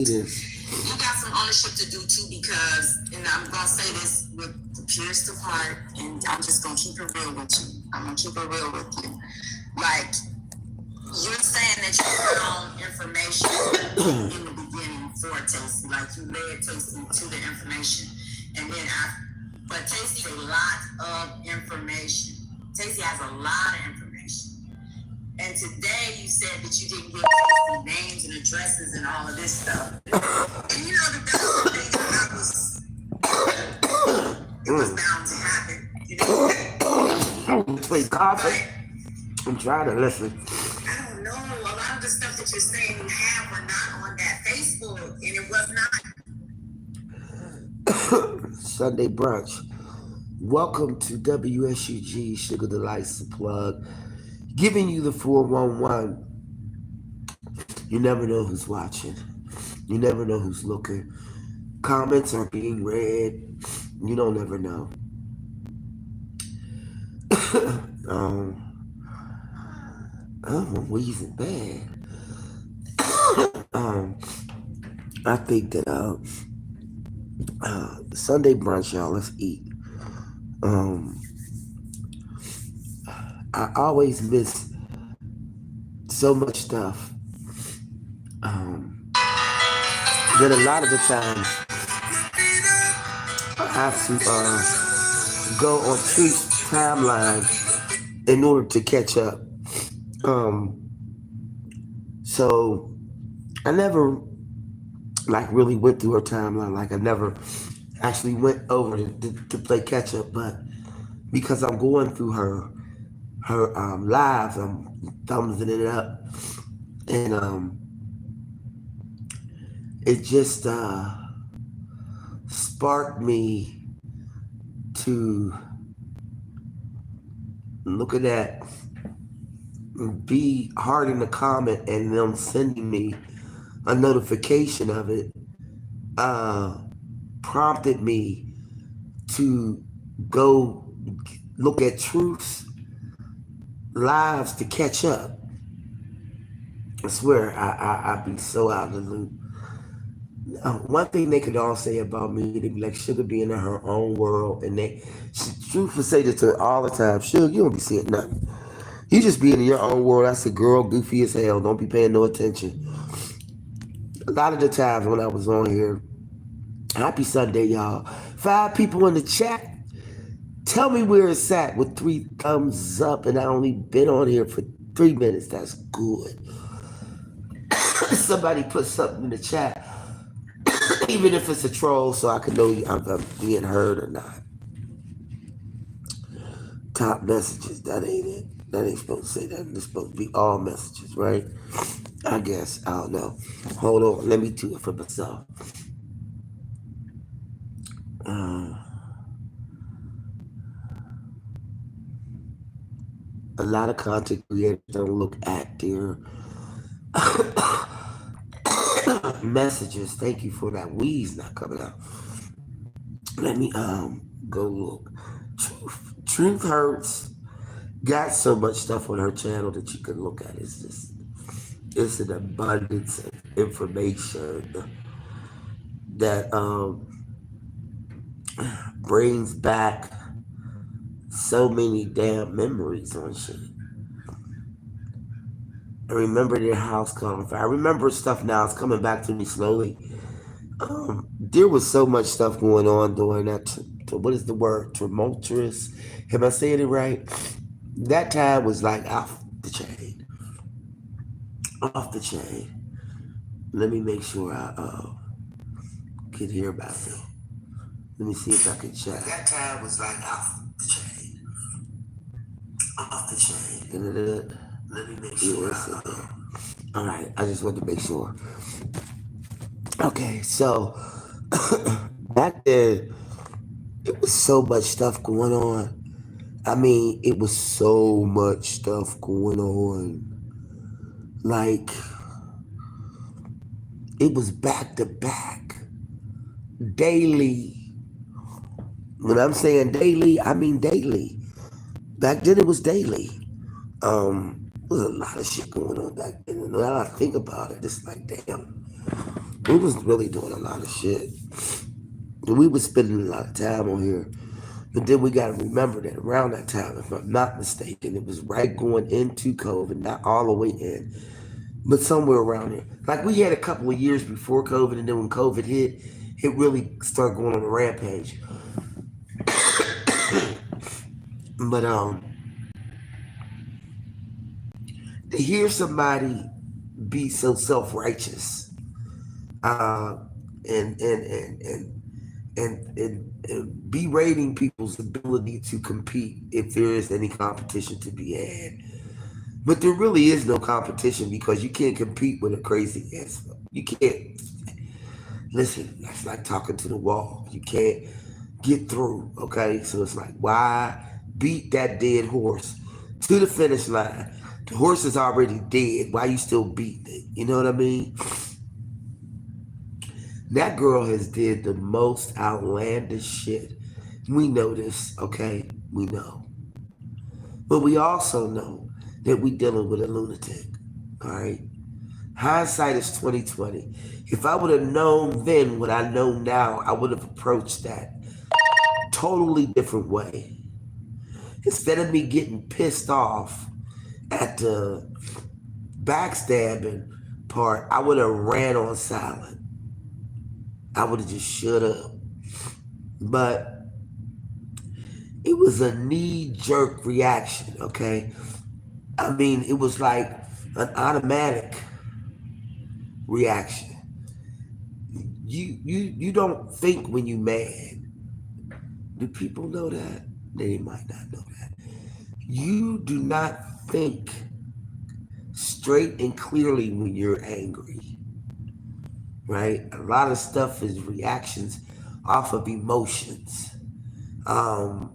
You got some ownership to do too, because, and I'm gonna say this with the purest of heart, and I'm just gonna keep it real with you. I'm gonna keep it real with you. Like, you're saying that you found information in the beginning for Tasty, like you led Tasty to the information, and then but Tasty has a lot of information. Tasty has a lot of information. And today you said that you didn't give Tasty names and addresses and all of this stuff. And you know that that's the thing that it was bound to happen. You know? Please, coughing. I'm trying to listen. I don't know. A lot of the stuff that you're saying you have were not on that Facebook, and it was not. Sunday brunch. Welcome to WSUG Sugar Delights, the plug. Giving you the 411. You never know who's watching. You never know who's looking. Comments are being read. You don't ever know. I'm wheezing bad. I think that Sunday brunch, y'all, let's eat. I always miss so much stuff. That a lot of the times I have to go on Treat's timeline in order to catch up. So I never really went through her timeline. Like I never actually went over to play catch up, but because I'm going through her lives, I'm thumbsing it up, and it just sparked me to look at that, be hard in the comment, and them sending me a notification of it prompted me to go look at Truth's lives to catch up. I swear I'd be so out of the loop. One thing they could all say about me, they'd be like, Sugar being in her own world, and Truth would say this to her all the time. Sugar, you don't be seeing nothing. You just being in your own world. That's a girl, goofy as hell. Don't be paying no attention. A lot of the times when I was on here, happy Sunday, y'all. 5 people in the chat. Tell me where it's at with 3 thumbs up, and I only been on here for 3 minutes. That's good. Somebody put something in the chat, even if it's a troll, so I can know I'm being heard or not. Top messages, that ain't it. That ain't supposed to say that. It's supposed to be all messages, right? I guess. I don't know. Hold on. Let me do it for myself. A lot of content creators don't look at their messages. Thank you for that wheeze not coming out. Let me go look. Truth Hurts got so much stuff on her channel that you can look at. It's an abundance of information that brings back so many damn memories on shit. I remember their house caught on fire. I remember stuff now. It's coming back to me slowly. There was so much stuff going on during that. What is the word? Tumultuous. Am I saying it right? That time was like off the chain. Off the chain. Let me make sure I can hear about it. Let me see if I can check. That time was like off the chain. Off the chain. Let me make sure. All right, I just wanted to make sure. Okay, so back then, it was so much stuff going on. I mean, it was so much stuff going on. Like, it was back to back, daily. When I'm saying daily, I mean daily. Back then, it was daily. There was a lot of shit going on back then. And now I think about it, it's like, damn. We was really doing a lot of shit. And we was spending a lot of time on here. But then we got to remember that around that time, if I'm not mistaken, it was right going into COVID, not all the way in, but somewhere around there. Like we had a couple of years before COVID, and then when COVID hit, it really started going on a rampage. But to hear somebody be so self righteous, uh, and and and and and berating people's ability to compete if there is any competition to be had. But there really is no competition because you can't compete with a crazy ass. You can't. Listen, that's like talking to the wall. You can't get through. Okay, so it's like, why beat that dead horse to the finish line? The horse is already dead. Why you still beating it? You know what I mean? That girl has did the most outlandish shit. We know this, okay? We know. But we also know that we dealing with a lunatic. All right. Hindsight is 2020. If I would have known then what I know now, I would have approached that totally different way. Instead of me getting pissed off at the backstabbing part, I would have ran on silent. I would have just shut up. But it was a knee-jerk reaction, okay? I mean, it was like an automatic reaction. You don't think when you mad. Do people know that? They might not know that. You do not think straight and clearly when you're angry, right? A lot of stuff is reactions off of emotions. Um,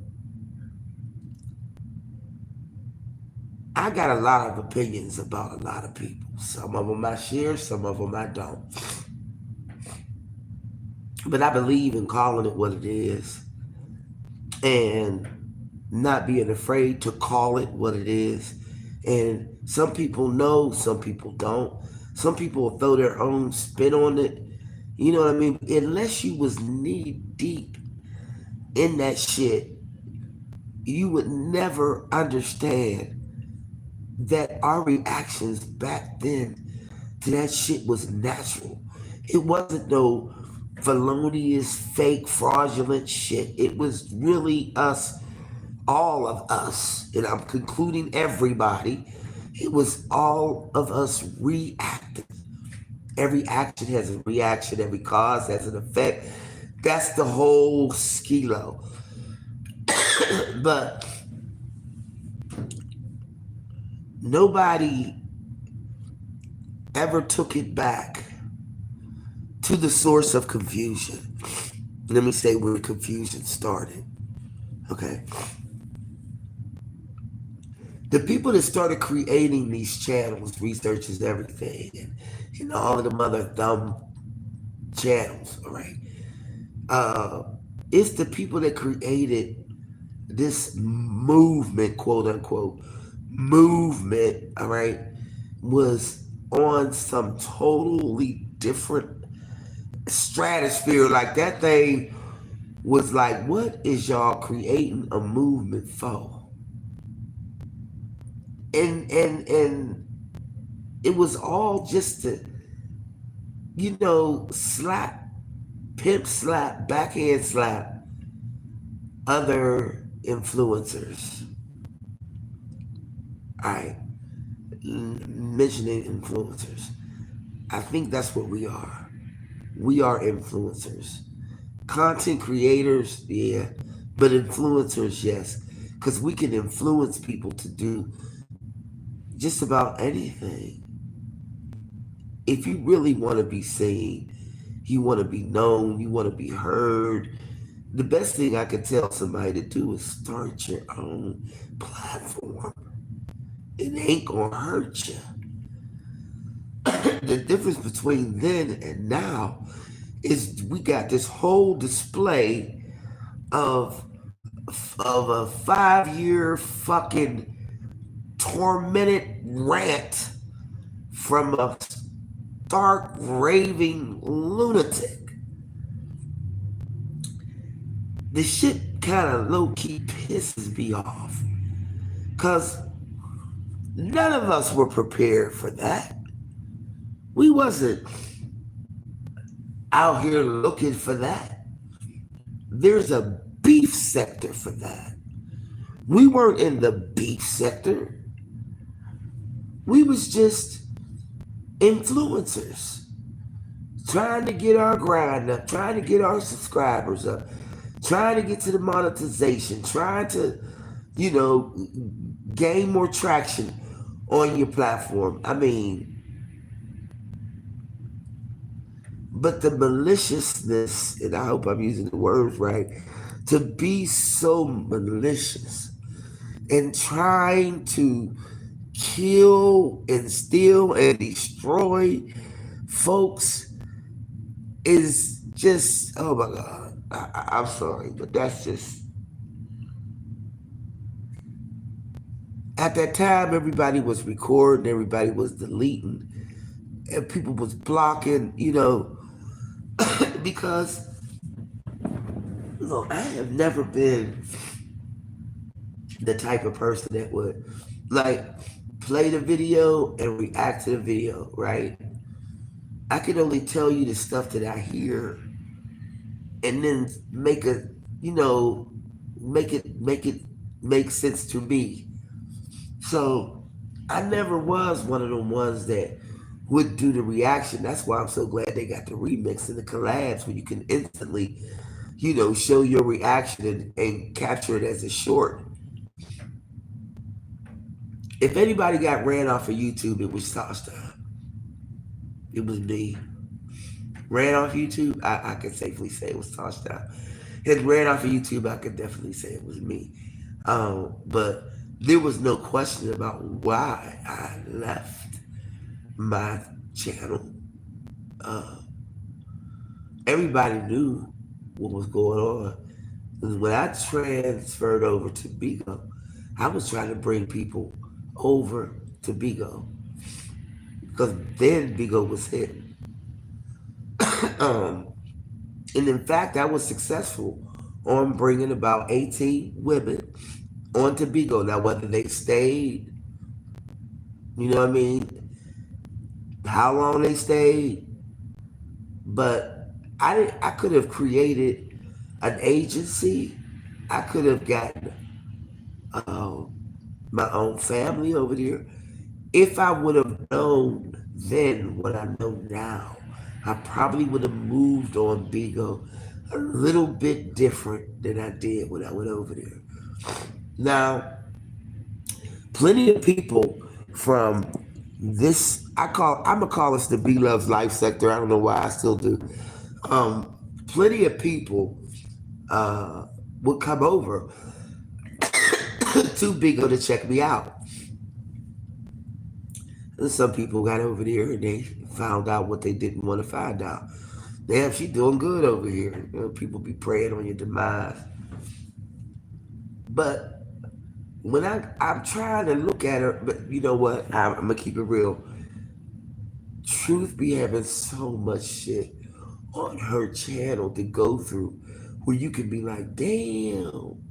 I got a lot of opinions about a lot of people. Some of them I share, some of them I don't. But I believe in calling it what it is and not being afraid to call it what it is. And some people know, some people don't. Some people will throw their own spin on it. You know what I mean? Unless you was knee deep in that shit, you would never understand that our reactions back then to that shit was natural. It wasn't no felonious, fake, fraudulent shit. It was really us, all of us, and I'm concluding everybody. It was all of us reacting. Every action has a reaction, every cause has an effect. That's the whole skilo. But nobody ever took it back to the source of confusion. Let me say where confusion started. Okay. The people that started creating these channels, researchers, everything, and all of them other dumb channels, all right? It's the people that created this movement, quote unquote, movement, all right, was on some totally different stratosphere. Like that thing was like, what is y'all creating a movement for? And it was all just to, slap, pimp slap, backhand slap other influencers. All right, mentioning influencers. I think that's what we are. We are influencers. Content creators, yeah, but influencers, yes. Because we can influence people to do just about anything. If you really want to be seen, you want to be known, you want to be heard, the best thing I could tell somebody to do is start your own platform. It ain't gonna hurt you. The difference between then and now is we got this whole display of a 5-year fucking tormented rant from a stark raving lunatic. The shit kind of low key pisses me off. Because none of us were prepared for that. We wasn't out here looking for that. There's a beef sector for that. We weren't in the beef sector. We was just influencers trying to get our grind up, trying to get our subscribers up, trying to get to the monetization, trying to, you know, gain more traction on your platform. I mean, but the maliciousness, and I hope I'm using the words right, to be so malicious and trying to kill and steal and destroy folks is just, oh my God. I'm sorry, but that's just, at that time, everybody was recording, everybody was deleting, and people was blocking, you know, because, you know, I have never been the type of person that would, like, play the video and react to the video, right? I can only tell you the stuff that I hear and then make a, you know, make it make sense to me. So I never was one of them ones that would do the reaction. That's why I'm so glad they got the remix and the collabs where you can instantly, you know, show your reaction and capture it as a short. If anybody got ran off of YouTube, it was Sasha. It was me. Ran off YouTube, I can safely say it was Sasha. It ran off of YouTube, I could definitely say it was me. But there was no question about why I left my channel. Uh, Everybody knew what was going on. When I transferred over to Bigo, I was trying to bring people over to Bigo because then Bigo was hitting. um, and in fact, I was successful on bringing about 18 women onto Bigo. Now, whether they stayed, you know what I mean, how long they stayed, but I could have created an agency. I could have gotten my own family over there. If I would have known then what I know now, I probably would have moved on Bigo a little bit different than I did when I went over there. Now, plenty of people from this, I'm gonna call this the B Loves Life sector. I don't know why I still do. Plenty of people would come over to Bigo to check me out. And some people got over there and they found out what they didn't want to find out. Damn, she doing good over here. You know, people be praying on your demise. But when I'm trying to look at her, but you know what? I'm gonna keep it real. Truth be having so much shit on her channel to go through where you can be like, damn.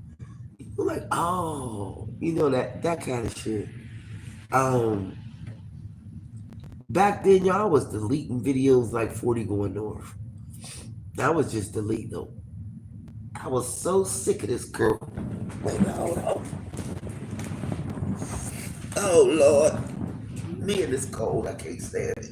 You're like, oh, you know, that kind of shit. Um, Back then, y'all was deleting videos like 40 going north. I was just deleting them. I was so sick of this girl. Wait, hold on. Oh Lord, me in this cold, I can't stand it.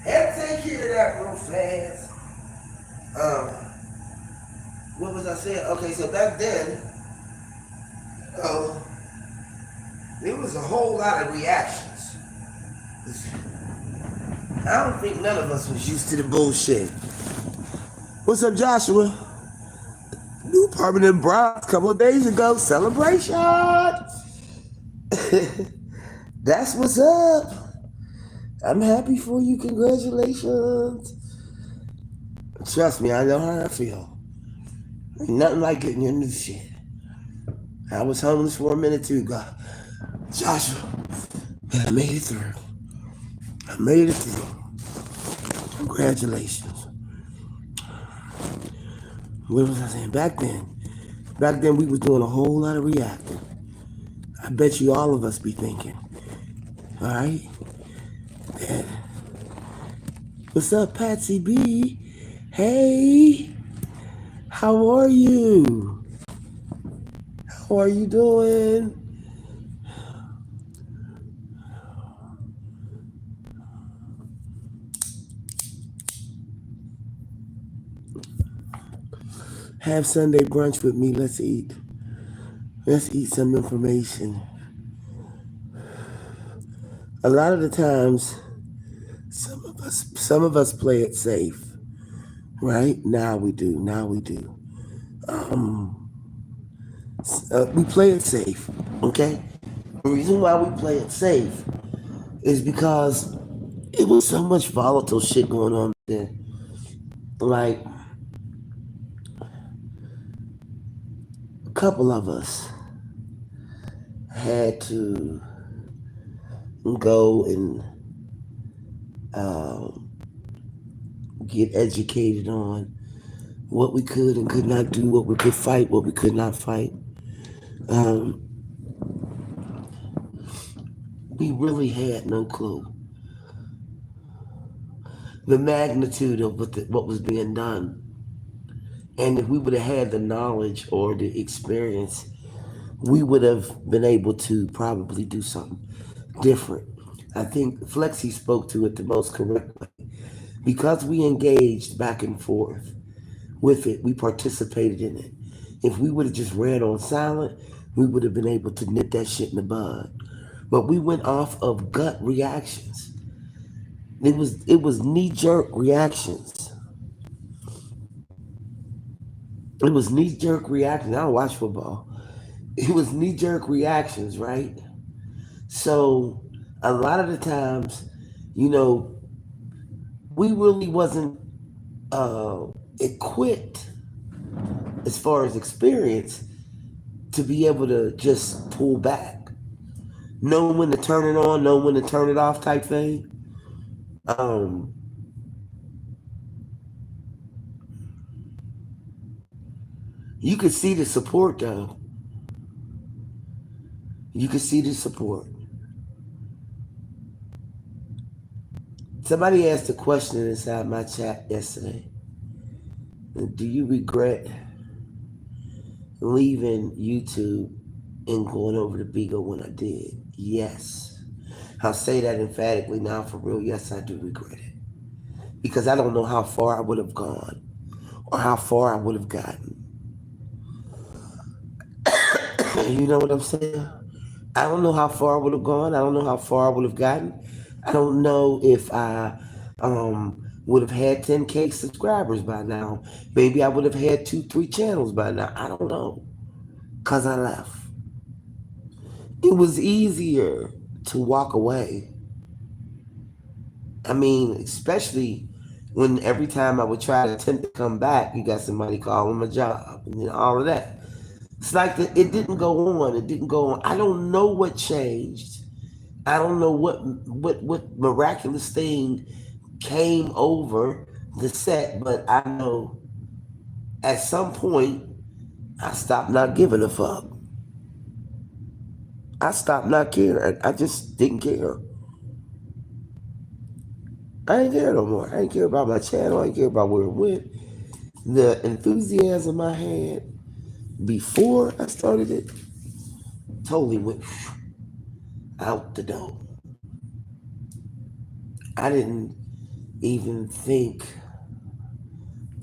Had to take care of that real fast. What was I saying? Okay, so back then, uh, there was a whole lot of reactions. I don't think none of us was used to the bullshit. What's up, Joshua? New apartment in Brunch a couple of days ago. Celebration. That's what's up. I'm happy for you. Congratulations. Trust me, I know how I feel. Ain't nothing like getting your new shit. I was homeless for a minute too, God. Joshua, I made it through. I made it through. Congratulations. What was I saying? Back then we was doing a whole lot of reacting. I bet you all of us be thinking. All right? And what's up, Patsy B? Hey, how are you? How are you doing? have Sunday brunch with me. Let's eat. Let's eat some information. A lot of the times, some of us play it safe, right? Now we do. Now we do. We play it safe. Okay. The reason why we play it safe is because it was so much volatile shit going on there. Like a couple of us had to go and um, get educated on what we could and could not do, what we could fight, what we could not fight. Um, we really had no clue the magnitude of what was being done. And if we would have had the knowledge or the experience, we would have been able to probably do something different. I think Flexi spoke to it the most correctly. Because we engaged back and forth with it, we participated in it. If we would have just ran on silent, we would have been able to nip that shit in the bud. But we went off of gut reactions. It was knee jerk reactions. It was knee jerk reactions. I don't watch football. It was knee jerk reactions, right? So a lot of the times, you know, we really wasn't uh, equipped as far as experience to be able to just pull back, know when to turn it on, know when to turn it off, type thing. Um, you could see the support though. You could see the support. Somebody asked a question inside my chat yesterday. Do you regret leaving YouTube and going over to Bigo when I did? Yes. I'll say that emphatically now for real. Yes, I do regret it. Because I don't know how far I would have gone or how far I would have gotten. You know what I'm saying? I don't know how far I would have gone. I don't know how far I would have gotten. I don't know if I would have had 10K subscribers by now. Maybe I would have had 2, 3 channels by now. I don't know. Because I left. It was easier to walk away. I mean, especially when every time I would try to attempt to come back, you got somebody calling my job and all of that. It's like it didn't go on. It didn't go on. I don't know what changed. I don't know what miraculous thing came over the set, but I know at some point I stopped not giving a fuck. I stopped not caring. I just didn't care. I ain't care no more. I ain't care about my channel. I ain't care about where it went. The enthusiasm I had before I started it totally went out the door. I didn't even think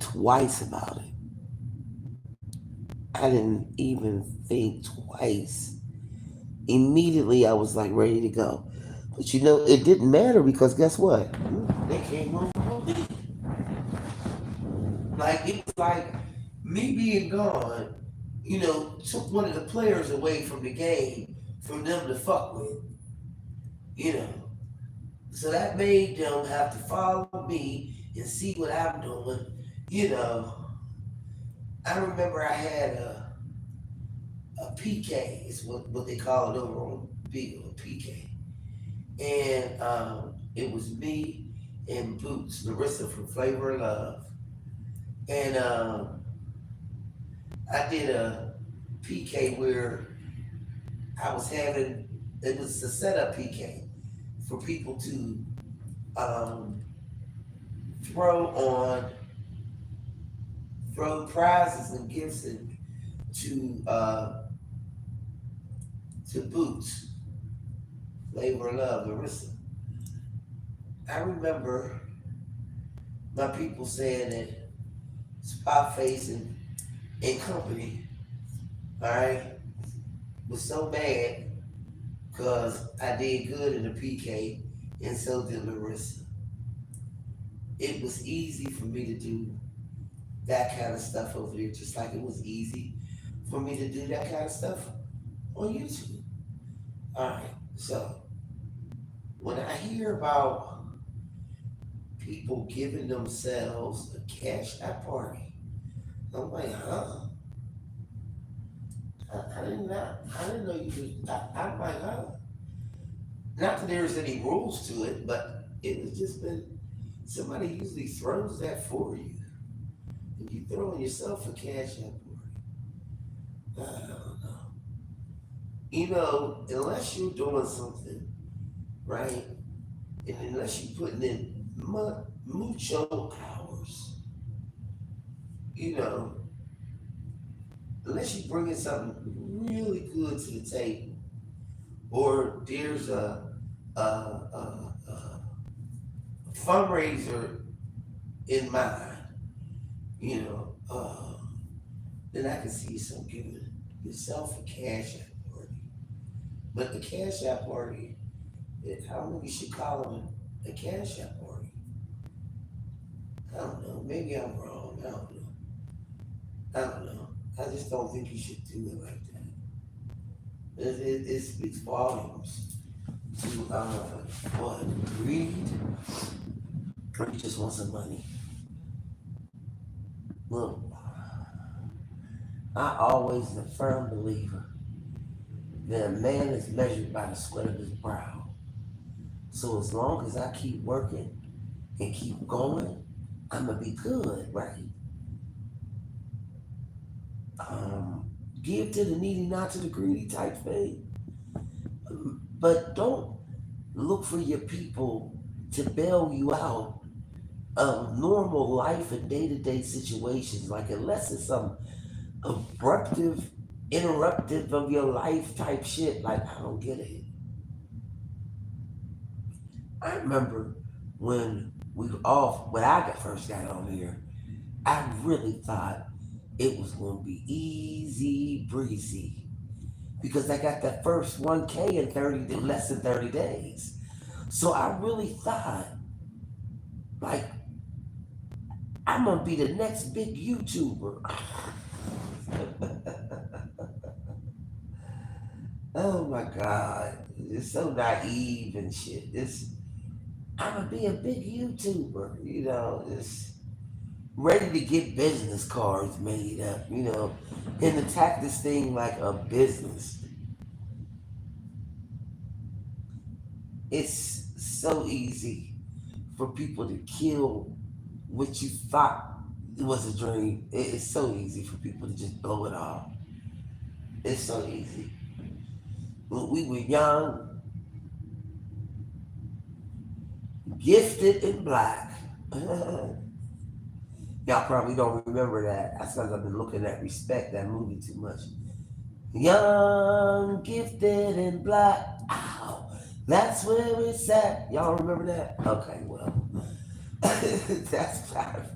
twice about it. I didn't even think twice. Immediately, I was like ready to go. But it didn't matter because guess what? They came over on me. Like, it was like me being gone, took one of the players away from the game for them to fuck with, you know. So that made them have to follow me and see what I'm doing, you know. I remember I had a PK, is what they call it over on Beagle, a PK. And it was me and Boots, Larissa from Flavor of Love. And I did a PK where it was a setup PK for people to um, throw on, throw prizes and gifts to Boots, Flavor of Love, Larissa. I remember my people saying that Spotface and and company, all right, was so mad because I did good in the PK and so did Larissa. It was easy for me to do that kind of stuff over there, just like it was easy for me to do that kind of stuff on YouTube. All right, so when I hear about people giving themselves a cash app party, I'm like, huh? I didn't know you could. I'm like, huh? Not that there's any rules to it, but it was just been somebody usually throws that for you, and you throwing yourself a cash app party. I don't know. You know, unless you're doing something right, and unless you're putting in mucho hours, you know, unless you're bringing something really good to the table, or there's a fundraiser in mind, you know, then I can see yourself giving yourself a cash app party. But the cash app party, I don't know if you should call it a cash app party. I don't know. Maybe I'm wrong. I don't know. I don't know. I just don't think you should do it like that. It speaks volumes to what, greed, or you just want some money. Look, I always am a firm believer that a man is measured by the sweat of his brow. So as long as I keep working and keep going, I'm gonna be good, right? Give to the needy, not to the greedy type thing. But don't look for your people to bail you out of normal life and day-to-day situations. Like unless it's some abruptive, interruptive of your life type shit, like I don't get it. I remember when I first got on here, I really thought it was gonna be easy breezy because I got that first 1K in less than 30 days. So I really thought like I'm gonna be the next big YouTuber. Oh my God. It's so naive and shit. I'm gonna be a big YouTuber, you know, it's ready to get business cards made up, you know, and attack this thing like a business. It's so easy for people to kill what you thought was a dream. It's so easy for people to just blow it off. It's so easy. When we were young, gifted and black. Y'all probably don't remember that. That's because I've been looking at Respect, that movie, too much. Young, gifted, and black. Ow. That's where it's at. Y'all remember that? Okay, well. That's not.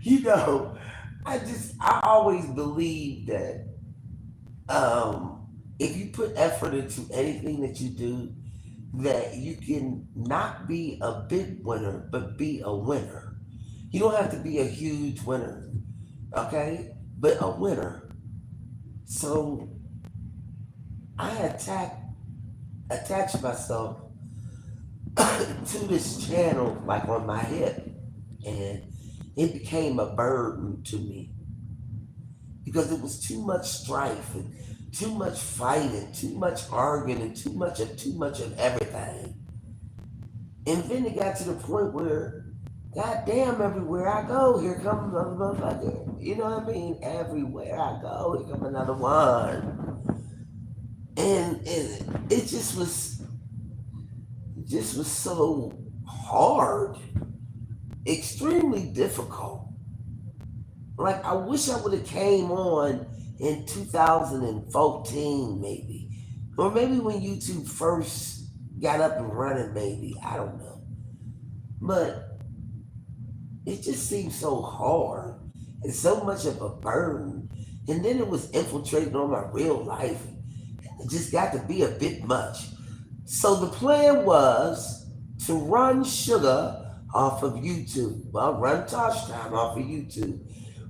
You know, I always believe that if you put effort into anything that you do, that you can not be a big winner, but be a winner. You don't have to be a huge winner, okay? But a winner. So I attached myself to this channel like on my hip, and it became a burden to me because it was too much strife and too much fighting, too much arguing, and too much of everything. And then it got to the point where, goddamn, everywhere I go, here comes another motherfucker. You know what I mean? Everywhere I go, here comes another one. And it just was so hard, extremely difficult. Like I wish I would have came on in 2014 maybe, or maybe when YouTube first got up and running, maybe I don't know. But it just seems so hard. and so much of a burden. And then it was infiltrating on my real life. It just got to be a bit much. So the plan was to run Sugar off of YouTube. Well, run Tosh Time off of YouTube.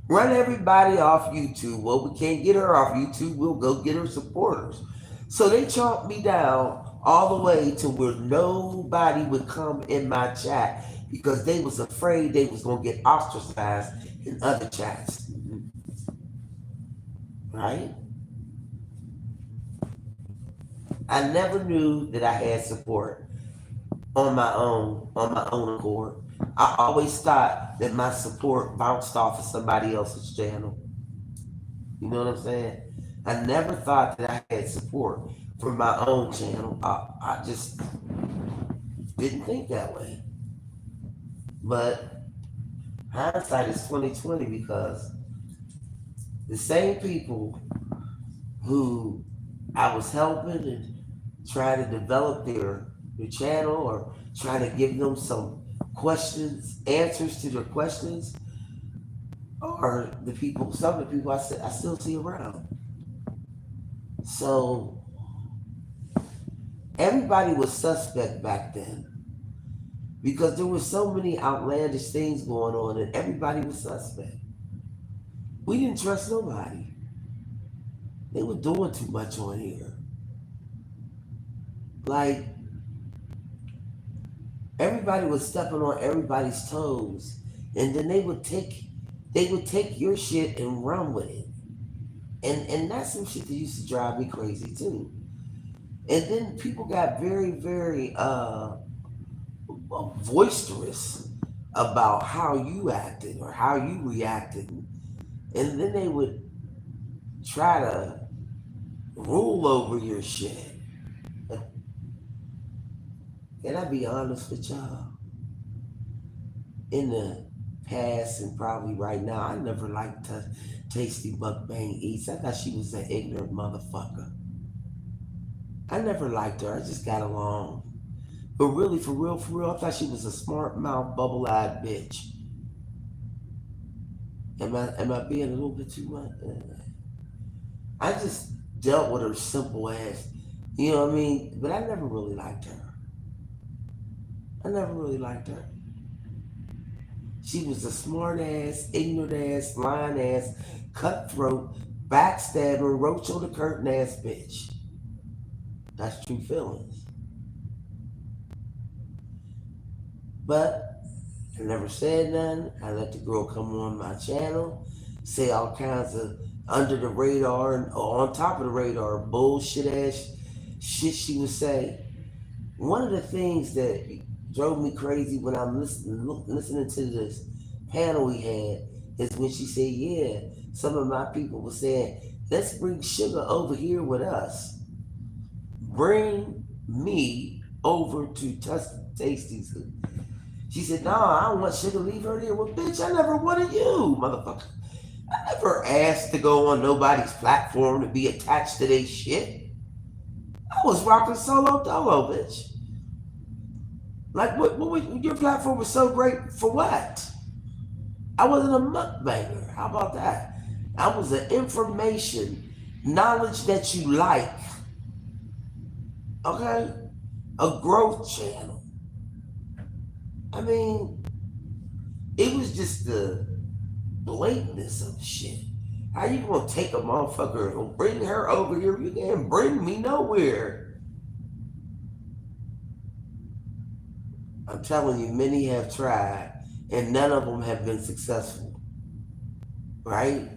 Run everybody off YouTube. Well, we can't get her off YouTube. We'll go get her supporters. So they chopped me down all the way to where nobody would come in my chat because they was afraid they was gonna get ostracized in other chats. Right? I never knew that I had support on my own accord. I always thought that my support bounced off of somebody else's channel. You know what I'm saying? I never thought that I had support from my own channel. I just didn't think that way. But hindsight is 2020 because the same people who I was helping and trying to develop their channel or trying to give them some questions, answers to their questions, are the people, some of the people I still see around. So everybody was suspect back then because there were so many outlandish things going on and everybody was suspect. We didn't trust nobody. They were doing too much on here. Like, everybody was stepping on everybody's toes, and then they would take your shit and run with it. And that's some shit that used to drive me crazy too. And then people got very, very boisterous about how you acted or how you reacted. And then they would try to rule over your shit. Can I be honest with y'all? In the past and probably right now, I never liked Tasty Mukbang Eats. I thought she was an ignorant motherfucker. I never liked her. I just got along. But really, for real, I thought she was a smart mouth, bubble eyed bitch. Am I being a little bit too much? I just dealt with her simple ass. You know what I mean? But I never really liked her. I never really liked her. She was a smart ass, ignorant ass, lying ass, cutthroat, backstabbing, roach on the curtain ass bitch. That's true feelings. But I never said nothing. I let the girl come on my channel, say all kinds of under the radar and on top of the radar bullshit ass shit she would say. One of the things that drove me crazy when I'm listening to this panel we had is when she said, yeah, some of my people were saying, let's bring Sugar over here with us. Bring me over to Tasty's. She said, no, I don't want Sugar to leave her there. Well, bitch, I never wanted you, motherfucker. I never asked to go on nobody's platform to be attached to their shit. I was rocking solo dolo, bitch. Like, what your platform was so great for what? I wasn't a mukbanger. How about that? I was an information, knowledge that you like. Okay? A growth channel. I mean, it was just the blatantness of shit. How you gonna take a motherfucker and bring her over here? You can't bring me nowhere. I'm telling you, many have tried, and none of them have been successful. Right?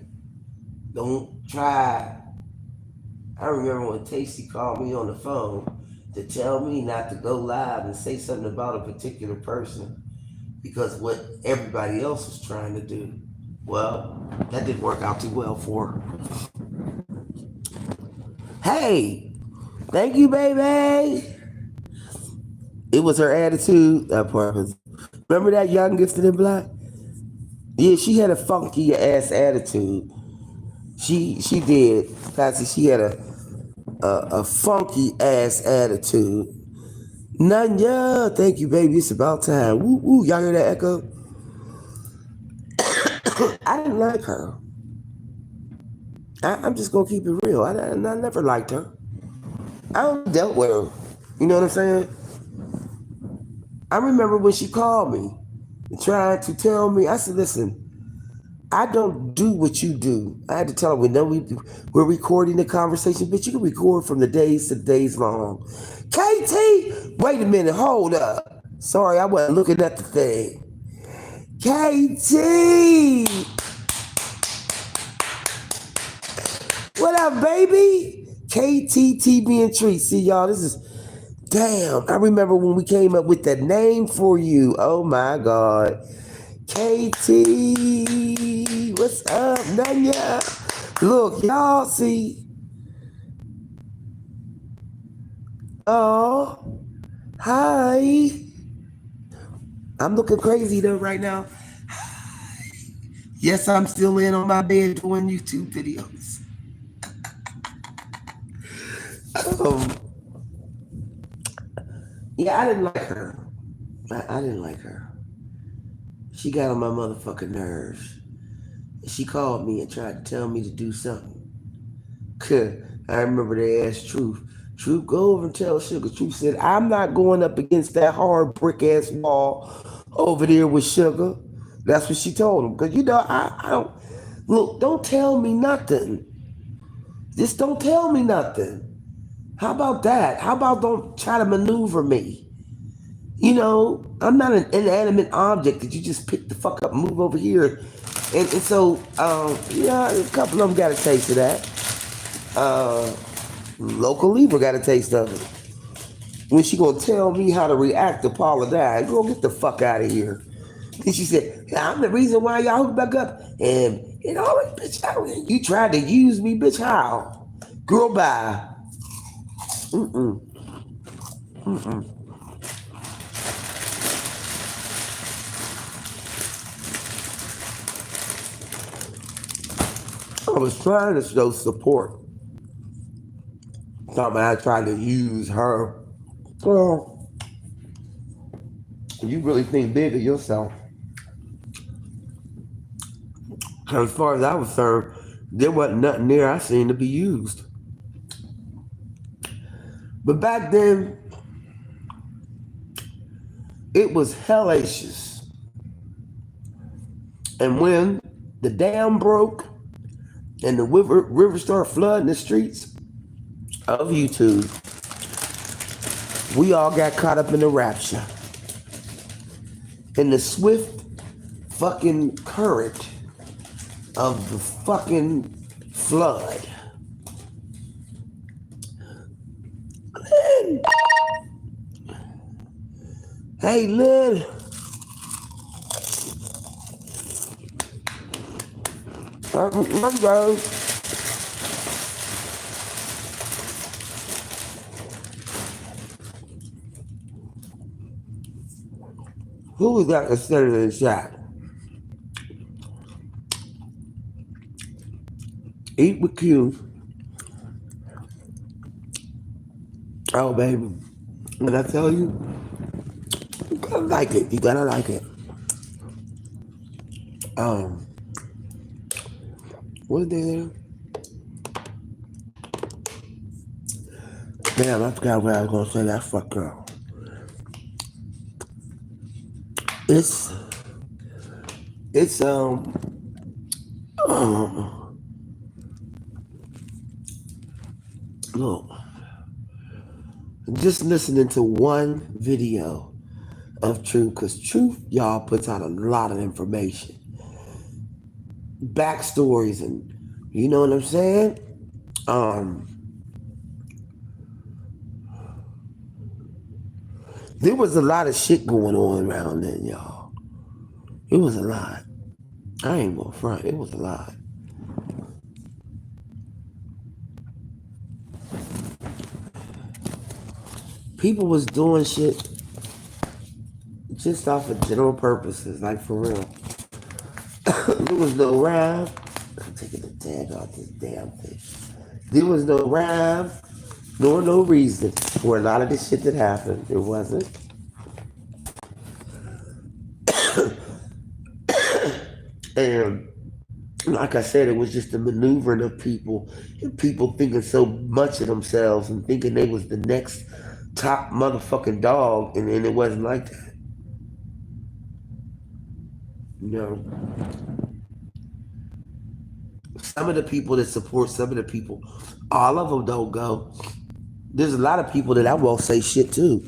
Don't try. I remember when Tasty called me on the phone to tell me not to go live and say something about a particular person because what everybody else was trying to do. Well, that didn't work out too well for her. Hey, thank you, baby. It was her attitude. That part was. Remember that young gifted and black? Yeah, she had a funky ass attitude. She did. She had a funky ass attitude. Nanya, thank you, baby. It's about time. Woo woo. Y'all hear that echo? I didn't like her. I'm just gonna keep it real. I never liked her. I only dealt with her. You know what I'm saying? I remember when she called me and tried to tell me. I said, "Listen, I don't do what you do." I had to tell her, we're recording the conversation, but you can record from the days to days long. KT, wait a minute, hold up. Sorry, I wasn't looking at the thing. KT, what up, baby? KTTB and Tree. See, y'all, this is, damn, I remember when we came up with that name for you. Oh my God. KT, what's up, Nanya? Look, y'all see. Oh, hi. I'm looking crazy though right now. Yes, I'm still in on my bed doing YouTube videos. Um, yeah, I didn't like her. I didn't like her. She got on my motherfucking nerves. She called me and tried to tell me to do something. I remember they asked Truth. Truth, go over and tell Sugar. Truth said, I'm not going up against that hard brick ass wall over there with Sugar. That's what she told him. Because, I don't, look, don't tell me nothing. Just don't tell me nothing. How about that? How about don't try to maneuver me? I'm not an inanimate object that you just pick the fuck up and move over here. And so, a couple of them got a taste of that. Local Libra got a taste of it. When she gonna tell me how to react to Paula Dye, girl, get the fuck out of here. And she said, I'm the reason why y'all hooked back up. And bitch, you tried to use me, bitch, how? Girl, bye. I was trying to show support. Talking about I tried to use her. Well, you really think big of yourself. As far as I was concerned, there wasn't nothing there I seen to be used. But back then, it was hellacious. And when the dam broke and the river started flooding the streets of YouTube, we all got caught up in the rapture. In the swift fucking current of the fucking flood. Lynn. Hey, Lynn. Let's go. Who was that instead of the chat? Eat with Q. Oh, baby. When I tell you, you gotta like it. You gotta like it. What did they do? Damn, I forgot what I was gonna say. That fuck girl. It's look, just listening to one video of Truth, because Truth, y'all, puts out a lot of information, backstories, and you know what I'm saying. There was a lot of shit going on around then, y'all. It was a lot. I ain't gonna front. It was a lot. People was doing shit just off of general purposes, like for real. There was no rhyme. I'm taking the tag off this damn thing. There was no rhyme, nor no reason for a lot of this shit that happened. There wasn't. And like I said, it was just a maneuvering of people and people thinking so much of themselves and thinking they was the next top motherfucking dog, and it wasn't like that. You know, some of the people that support some of the people, all of them don't go. There's a lot of people that I won't say shit to.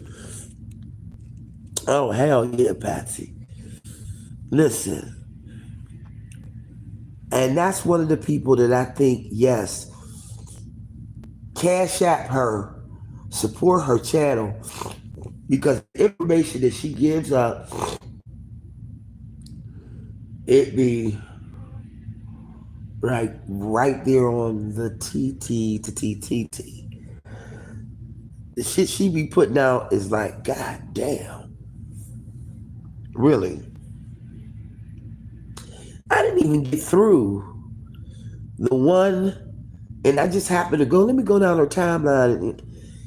Oh hell yeah, Patsy. Listen, and that's one of the people that I think, yes, cash app her, support her channel, because the information that she gives up, it be right there on the TT to TTT. The shit she be putting out is like, god damn, really. I didn't even get through the one, and I just happened to go. Let me go down her timeline,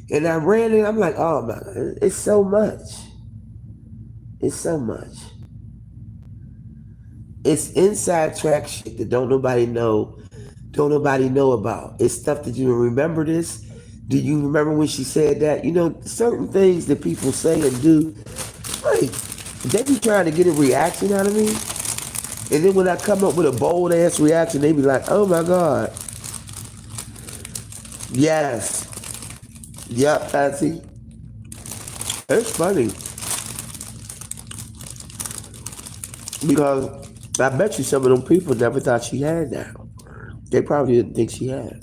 and I ran it. I'm like, oh my, it's so much. It's so much. It's inside track shit that don't nobody know about. It's stuff that you remember this. Do you remember when she said that? You know, certain things that people say and do, like, they be trying to get a reaction out of me. And then when I come up with a bold ass reaction, they be like, oh my God. Yes. Yep, Patsy. It's funny. Because I bet you some of them people never thought she had that. They probably didn't think she had.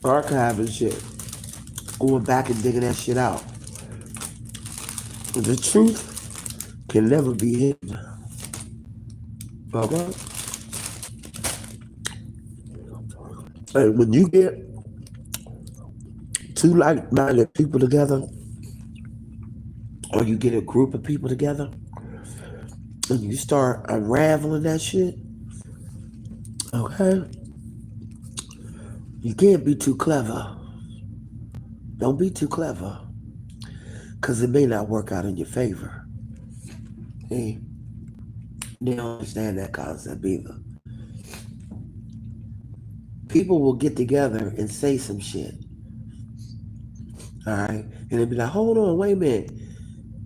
Archiving shit. Going back and digging that shit out. The truth can never be hidden. Okay? And when you get two like-minded people together, or you get a group of people together, and you start unraveling that shit, okay? You can't be too clever. Don't be too clever. Because it may not work out in your favor. Hey, they don't understand that concept either. People will get together and say some shit. Alright? And they'll be like, hold on, wait a minute.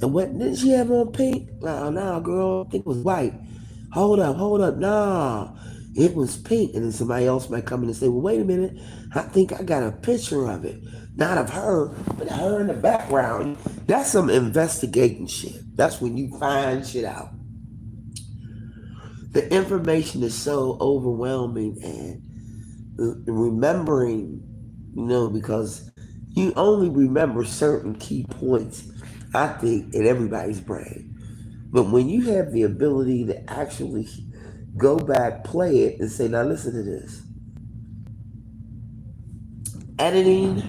And what didn't she have on pink? Nah, girl, I think it was white. Hold up, nah. It was pink. And then somebody else might come in and say, well, wait a minute. I think I got a picture of it. Not of her, but her in the background. That's some investigating shit. That's when you find shit out. The information is so overwhelming, and remembering, because you only remember certain key points, I think, in everybody's brain. But when you have the ability to actually go back, play it, and say, now listen to this. Editing,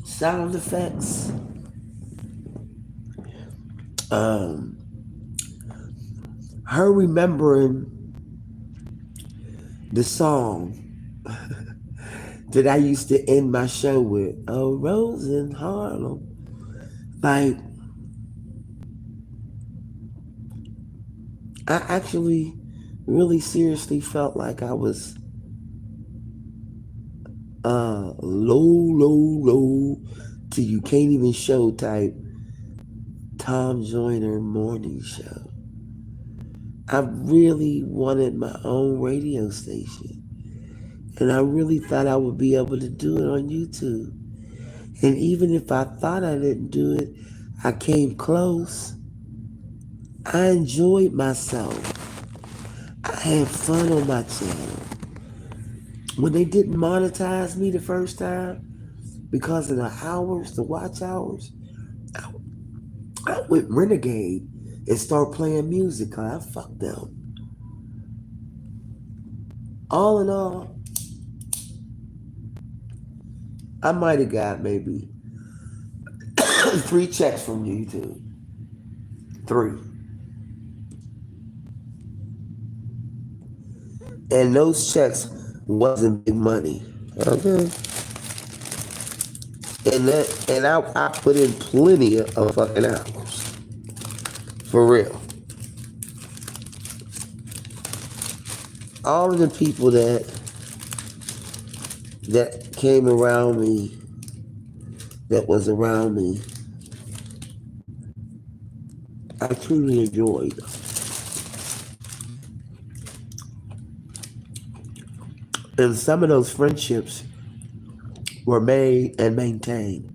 sound effects, her remembering the song that I used to end my show with, oh, Rose in Harlem. Like, I actually really seriously felt like I was low till you can't even show type Tom Joyner morning show. I really wanted my own radio station. And I really thought I would be able to do it on YouTube. And even if I thought I didn't do it, I came close. I enjoyed myself. I had fun on my channel. When they didn't monetize me the first time, because of the hours, the watch hours, I went renegade and started playing music. I fucked them. All in all, I might have got maybe 3 checks from YouTube. 3. And those checks wasn't big money. Okay. And I put in plenty of fucking hours. For real. All of the people that came around me, that was around me, I truly enjoyed. And some of those friendships were made and maintained.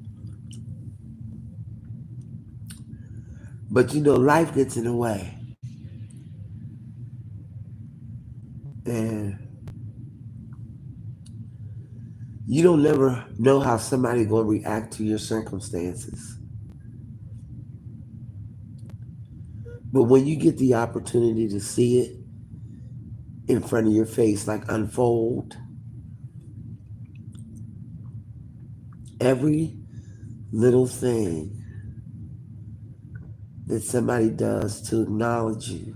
But life gets in the way. And you don't never know how somebody gonna react to your circumstances. But when you get the opportunity to see it in front of your face, like unfold, every little thing that somebody does to acknowledge you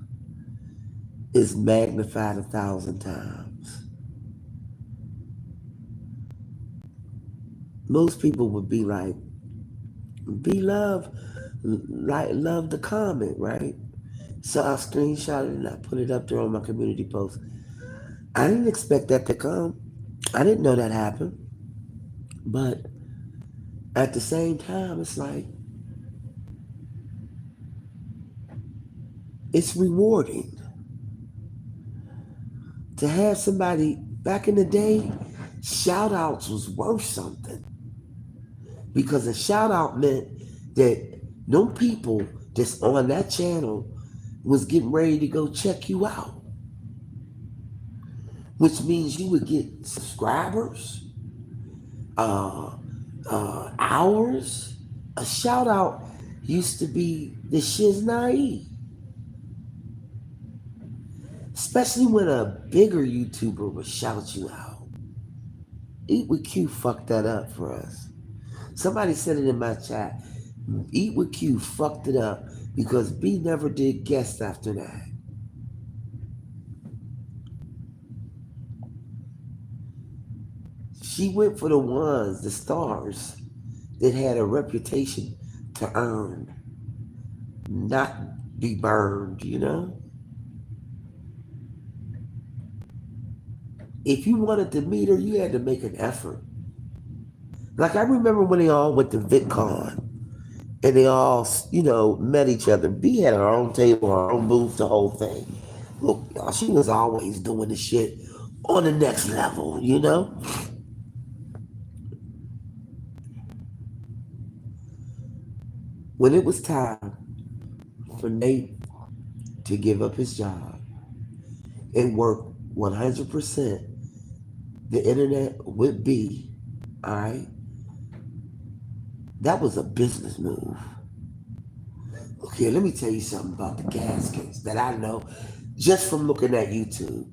is magnified 1,000 times. Most people would be like, be love, like love the comment, right? So I screenshot it and I put it up there on my community post. I didn't expect that to come. I didn't know that happened. But at the same time, it's like, it's rewarding to have somebody back in the day. Shout outs was worth something because a shout out meant that no people that's on that channel was getting ready to go check you out, which means you would get subscribers, hours. A shout out used to be the shiz naive, especially when a bigger YouTuber would shout you out. Eat with Q fucked that up for us. Somebody said it in my chat. Eat with Q fucked it up because B never did guests after that. She went for the ones, the stars, that had a reputation to earn, not be burned. If you wanted to meet her, you had to make an effort. Like I remember when they all went to VidCon and they all, met each other. B had her own table, her own booth, the whole thing. Look, y'all, she was always doing the shit on the next level. When it was time for Nate to give up his job and work 100% the internet with B, all right, that was a business move. Okay, let me tell you something about the gaskets that I know just from looking at YouTube.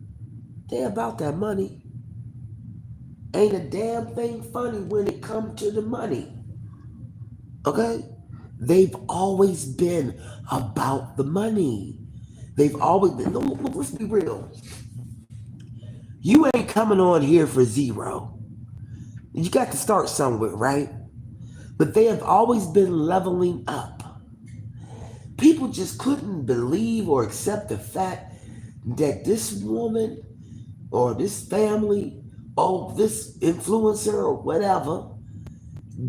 They about that money. Ain't a damn thing funny when it comes to the money. Okay? They've always been about the money. They've always been. Look, let's be real. You ain't coming on here for zero. You got to start somewhere, right? But they have always been leveling up. People just couldn't believe or accept the fact that this woman or this family or this influencer or whatever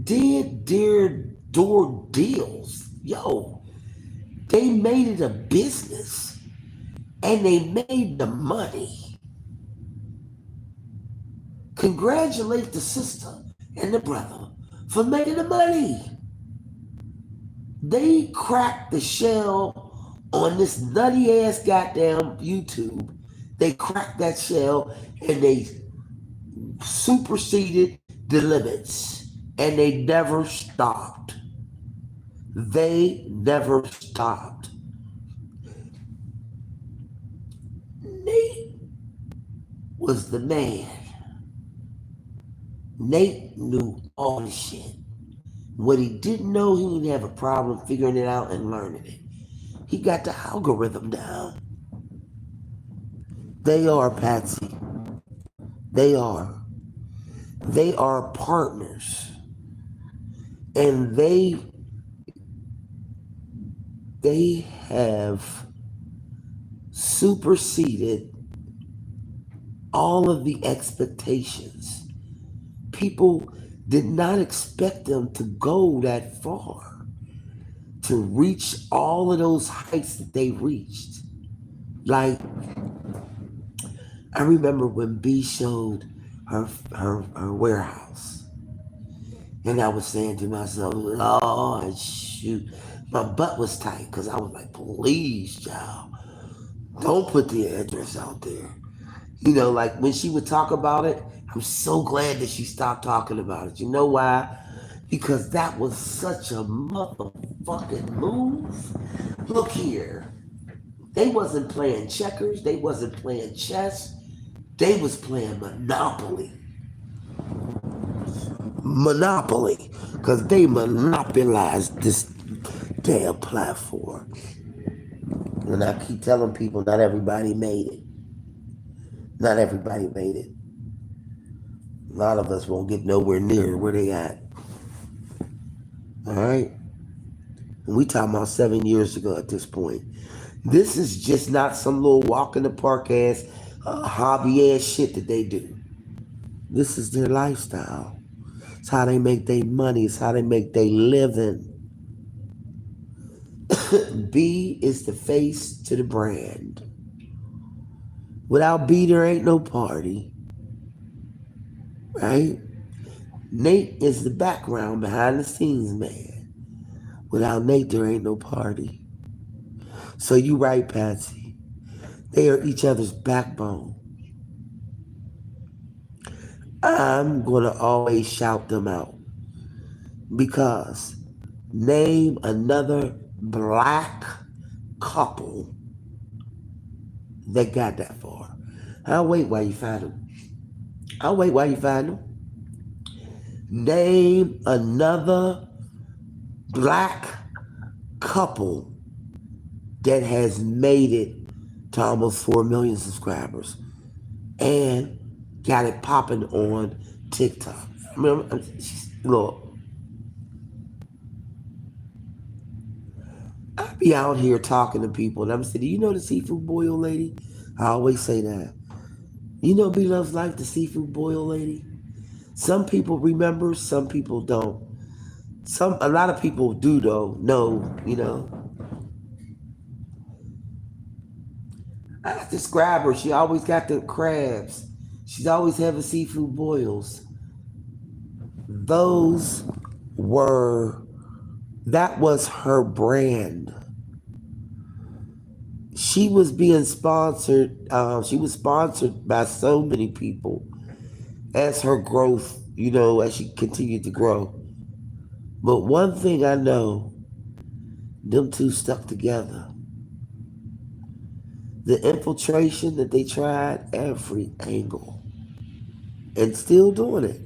did their door deals. Yo, they made it a business and they made the money. Congratulate the sister and the brother for making the money. They cracked the shell on this nutty ass goddamn YouTube. They cracked that shell and they superseded the limits and they never stopped. They never stopped. Nate was the man. Nate knew all the shit. What he didn't know, he didn't have a problem figuring it out and learning it. He got the algorithm down. They are, Patsy. They are. They are partners. And they have superseded all of the expectations. People did not expect them to go that far, to reach all of those heights that they reached. Like, I remember when B showed her warehouse, and I was saying to myself, "Oh shoot," my butt was tight because I was like, "Please, child, don't put the address out there." You know, like when she would talk about it, I'm so glad that she stopped talking about it. You know why? Because that was such a motherfucking move. Look here. They wasn't playing checkers, they wasn't playing chess, they was playing Monopoly. Monopoly. Because they monopolized this damn platform. And I keep telling people not everybody made it. Not everybody made it. A lot of us won't get nowhere near where they at. All right? And we talking about 7 years ago at this point. This is just not some little walk in the park ass, hobby ass shit that they do. This is their lifestyle. It's how they make their money. It's how they make their living. B is the face to the brand. Without B, there ain't no party, right? Nate is the background behind the scenes man. Without Nate, there ain't no party. So you right, Patsy. They are each other's backbone. I'm going to always shout them out because name another black couple that got that far. I'll wait while you find them. I'll wait while you find them. Name another black couple that has made it to almost 4 million subscribers and got it popping on TikTok. Remember, look, I be out here talking to people and I'm saying, do you know the seafood boil lady? I always say that. You know B Loves Life, the seafood boil lady? Some people remember, some people don't. A lot of people do though, know, you know. I describe her, she always got the crabs. She's always having seafood boils. Those were, that was her brand. She was being sponsored, she was sponsored by so many people as her growth, you know, as she continued to grow. But one thing I know, them two stuck together. The infiltration that they tried every angle and still doing it.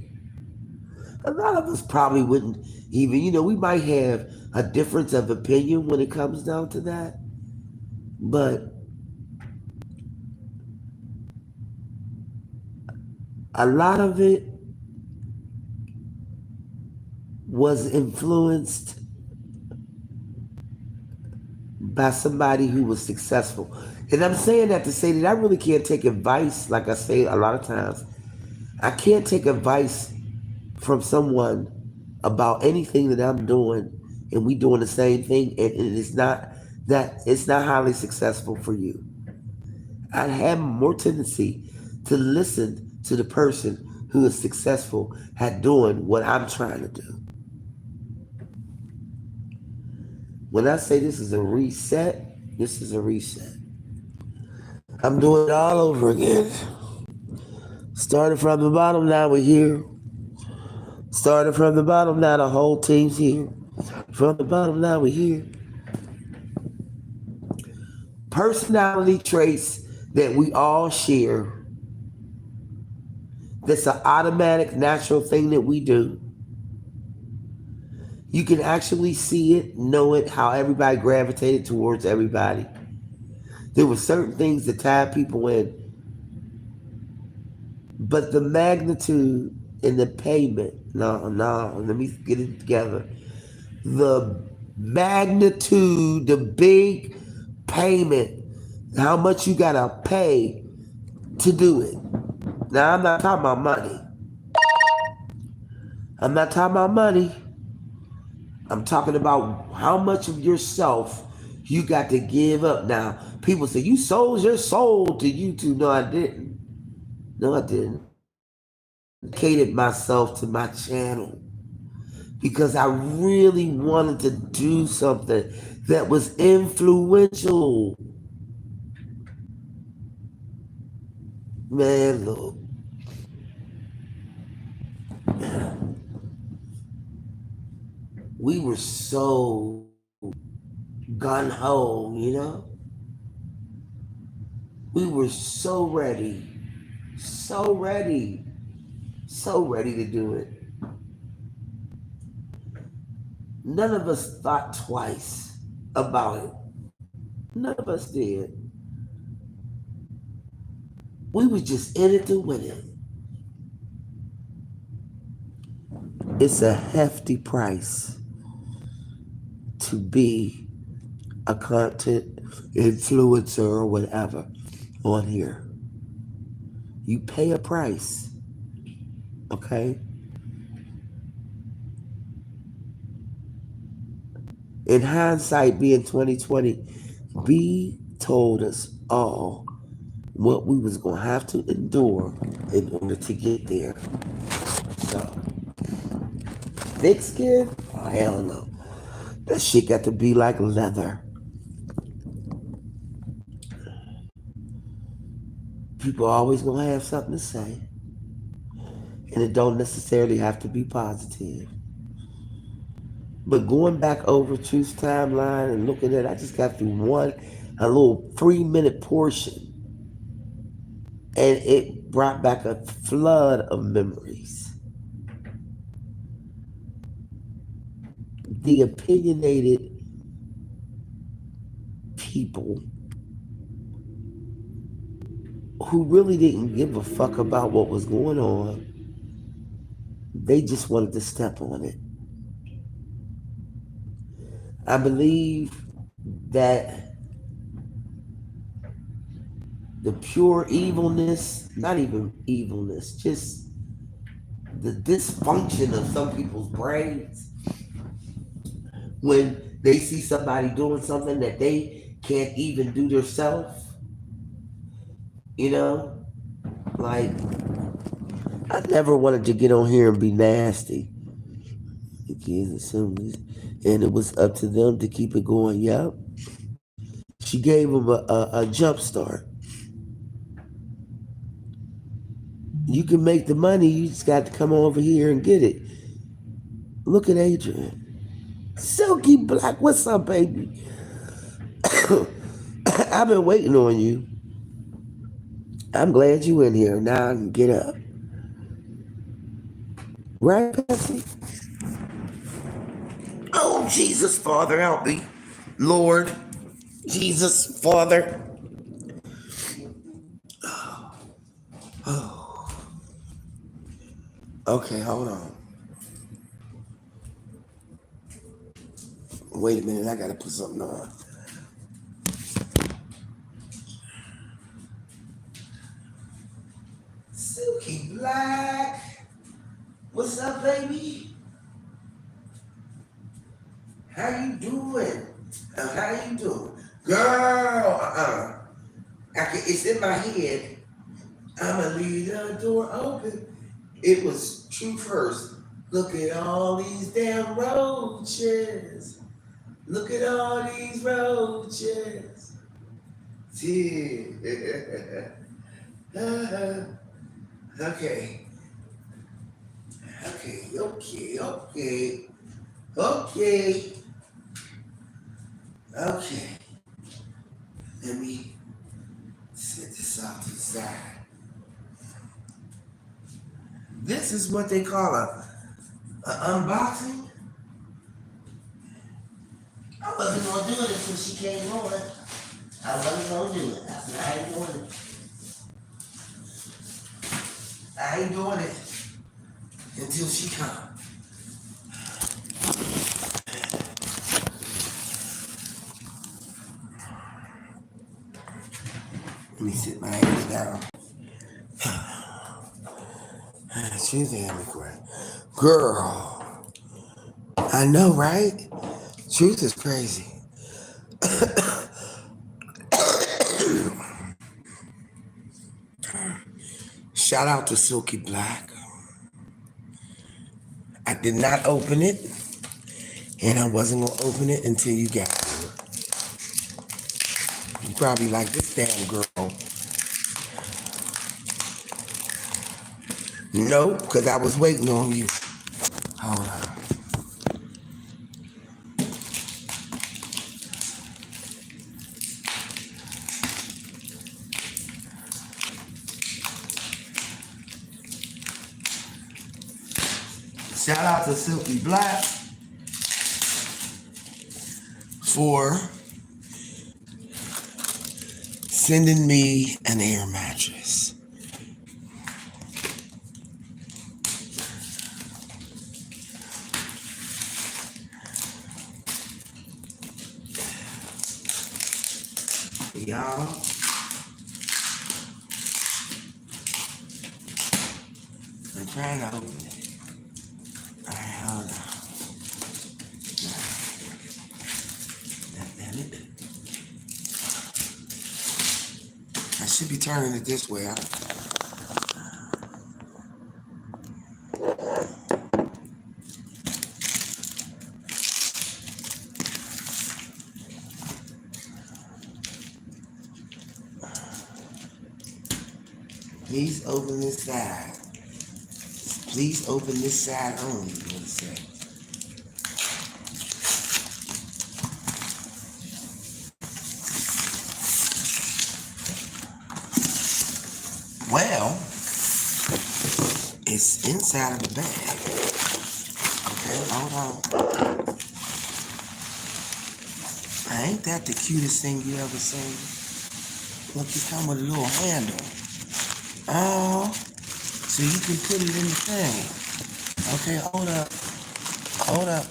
A lot of us probably wouldn't even, you know, we might have a difference of opinion when it comes down to that. But a lot of it was influenced by somebody who was successful. And I'm saying that to say that I really can't take advice, like I say a lot of times. I can't take advice from someone about anything that I'm doing and we doing the same thing and it's not highly successful for you. I have more tendency to listen to the person who is successful at doing what I'm trying to do. When I say this is a reset, this is a reset. I'm doing it all over again. Started from the bottom, now we're here. Started from the bottom, now the whole team's here. From the bottom, now we're here. Personality traits that we all share. That's an automatic, natural thing that we do. You can actually see it, know it, how everybody gravitated towards everybody. There were certain things that tied people in. But the magnitude in the payment. No, let me get it together. The magnitude, the big payment, how much you gotta pay to do it. Now, I'm not talking about money. I'm not talking about money. I'm talking about how much of yourself you got to give up. Now, people say, you sold your soul to YouTube. No, I didn't. No, I didn't. I dedicated myself to my channel because I really wanted to do something that was influential. Man, look. We were so gun-ho, you know? We were so ready, so ready, so ready to do it. None of us thought twice about it. None of us did. We was just in it to win it. It's a hefty price to be a content influencer or whatever on here. You pay a price, okay? In hindsight, being 2020, B told us all what we was gonna have to endure in order to get there. So, thick skin? Oh, hell no. That shit got to be like leather. People always gonna have something to say. And it don't necessarily have to be positive. But going back over Truth's timeline and looking at it, I just got through a little 3-minute portion. And it brought back a flood of memories. The opinionated people who really didn't give a fuck about what was going on, they just wanted to step on it. I believe that the pure evilness, not even evilness, just the dysfunction of some people's brains when they see somebody doing something that they can't even do themselves. You know, like, I never wanted to get on here and be nasty. The kids assemblies, and it was up to them to keep it going. Yep. She gave them a jump start. You can make the money, you just got to come over here and get it. Look at Adrian. Silky Black, what's up, baby? I've been waiting on you. I'm glad you in here. Now I can get up. Right, Patsy? Oh, Jesus, Father, help me. Lord, Jesus, Father. Oh. Okay, hold on. Wait a minute, I gotta put something on. Silky Black. What's up, baby? How you doing? How you doing? Girl, it's in my head. I'ma leave the door open. It was true first. Look at all these damn roaches. Look at all these roaches. Yeah. Okay. Okay. Let me set this off to the side. This is what they call a unboxing. I wasn't gonna do it until she came on. I wasn't gonna do it. I said, I ain't doing it. I ain't doing it. until she comes. Let me sit my ass down. She's an immigrant. Girl, I know, right? Truth is crazy. Shout out to Silky Black. I did not open it, and I wasn't gonna open it until you got here. You probably like this damn girl. No, because I was waiting on you. Hold on. Shout out to Silky Black for sending me an air mattress. Y'all, I'm trying to open it. All right, hold on. Damn it. I should be turning it this way. Please open this side. Please open this side only, you want to say. Well, it's inside of the bag. Okay, hold on. Ain't that the cutest thing you ever seen? Look, it come with a little handle. Oh, so you can put it in the thing. Okay, hold up. Hold up.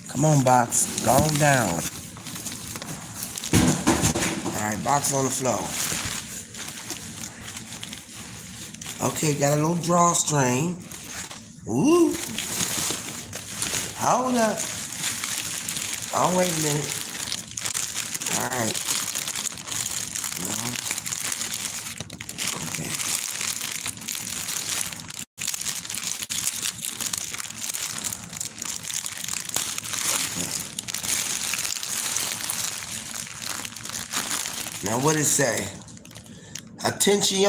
Come on, box. Go on down. All right, box on the floor. Okay, got a little drawstring. Ooh. Hold up. Oh, wait a minute. All right. Okay. Now, what it say? Attention.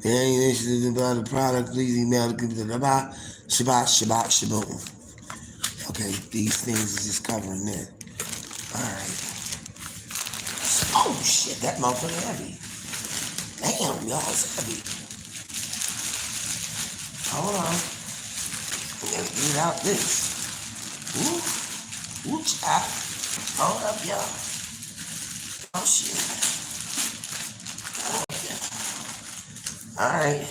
Any issues about the product, please email the Shabbat Shaboom. Okay, these things is just covering it. Alright. Oh shit, that motherfucker heavy. Damn, y'all, it's heavy. Hold on. I'm gonna get out this. Woo. Woo, chop. Hold up, y'all. Oh shit. Alright.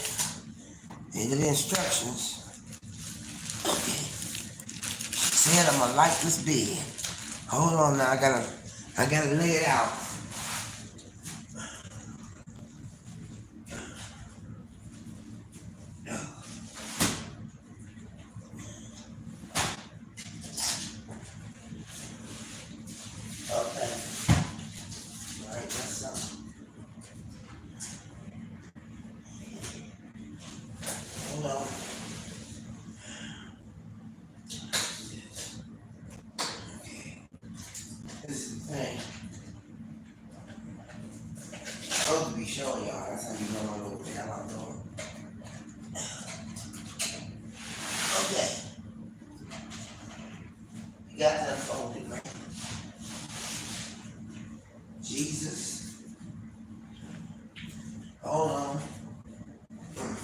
These are the instructions. Okay. Said I'm gonna like this bed. Hold on now, I gotta lay it out. Okay. Alright, that's something. Hold on. Okay. This is the thing. I'm supposed to be showing y'all. That's how you know I know what the hell I'm doing. Okay. You got that folded, right? Jesus. Hold on.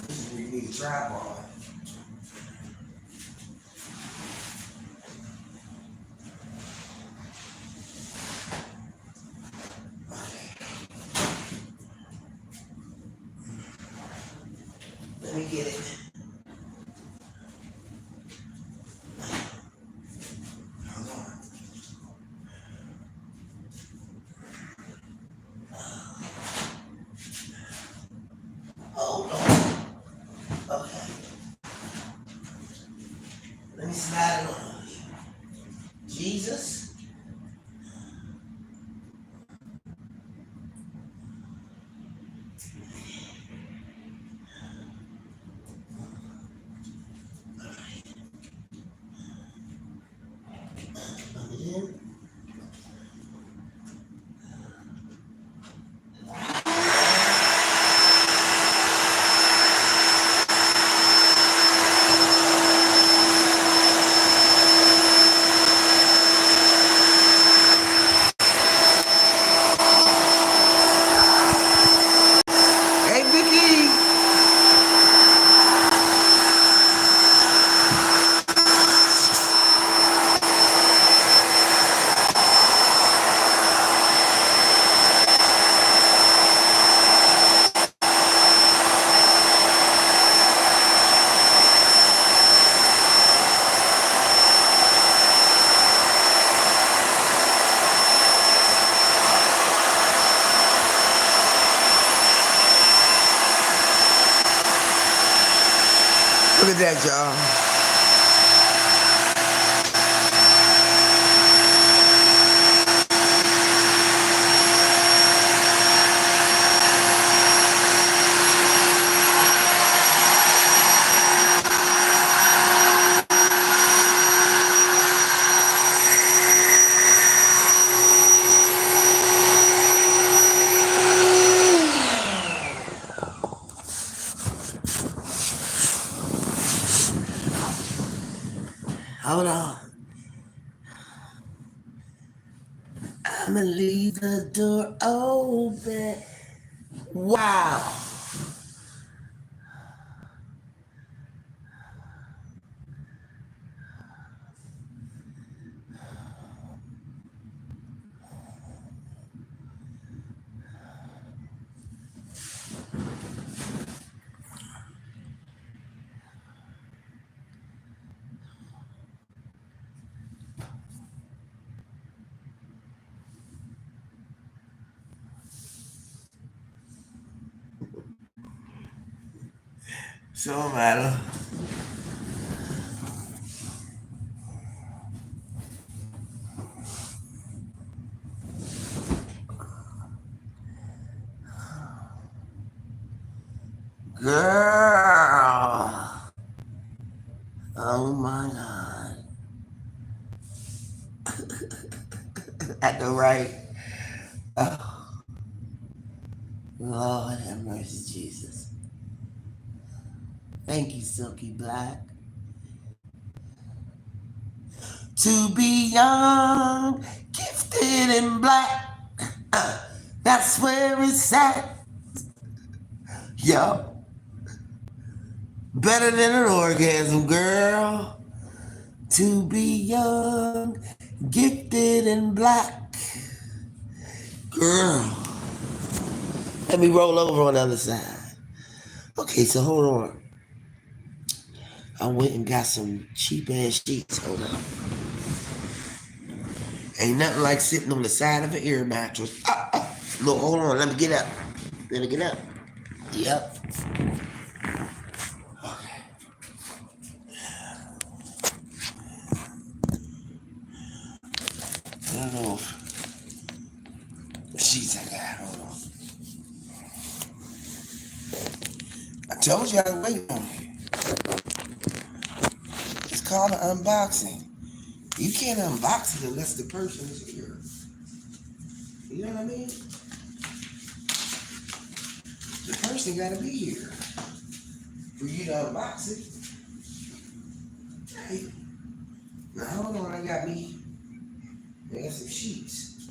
This is where you need a tripod. Let me get it. Let me slide it on. Jesus. Hey, Vicky. Look at that, y'all. Hold on. I'ma leave the door open. Wow. So matter. Girl. Oh my God. At the right. Oh, Lord have mercy, Jesus. Thank you, Silky Black. To be young, gifted and black. That's where it's at. Yup. Better than an orgasm, girl. To be young, gifted and black. Girl. Let me roll over on the other side. Okay, so hold on. I went and got some cheap ass sheets. Hold on. Ain't nothing like sitting on the side of an air mattress. Look, hold on. Let me get up. Let me get up. Yep. Okay. I don't know what sheets I got. Hold on. I told you I was waiting on you. It's called an unboxing. You can't unbox it unless the person is here. You know what I mean? The person gotta be here for you to unbox it. Hey. Now hold on, I got some sheets.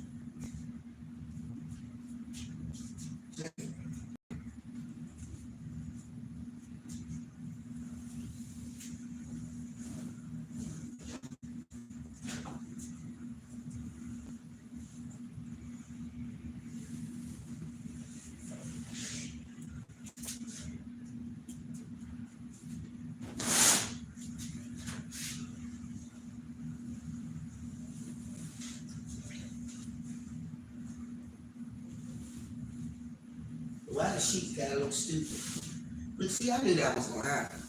Why the sheets gotta look stupid? But see, I knew that was gonna happen.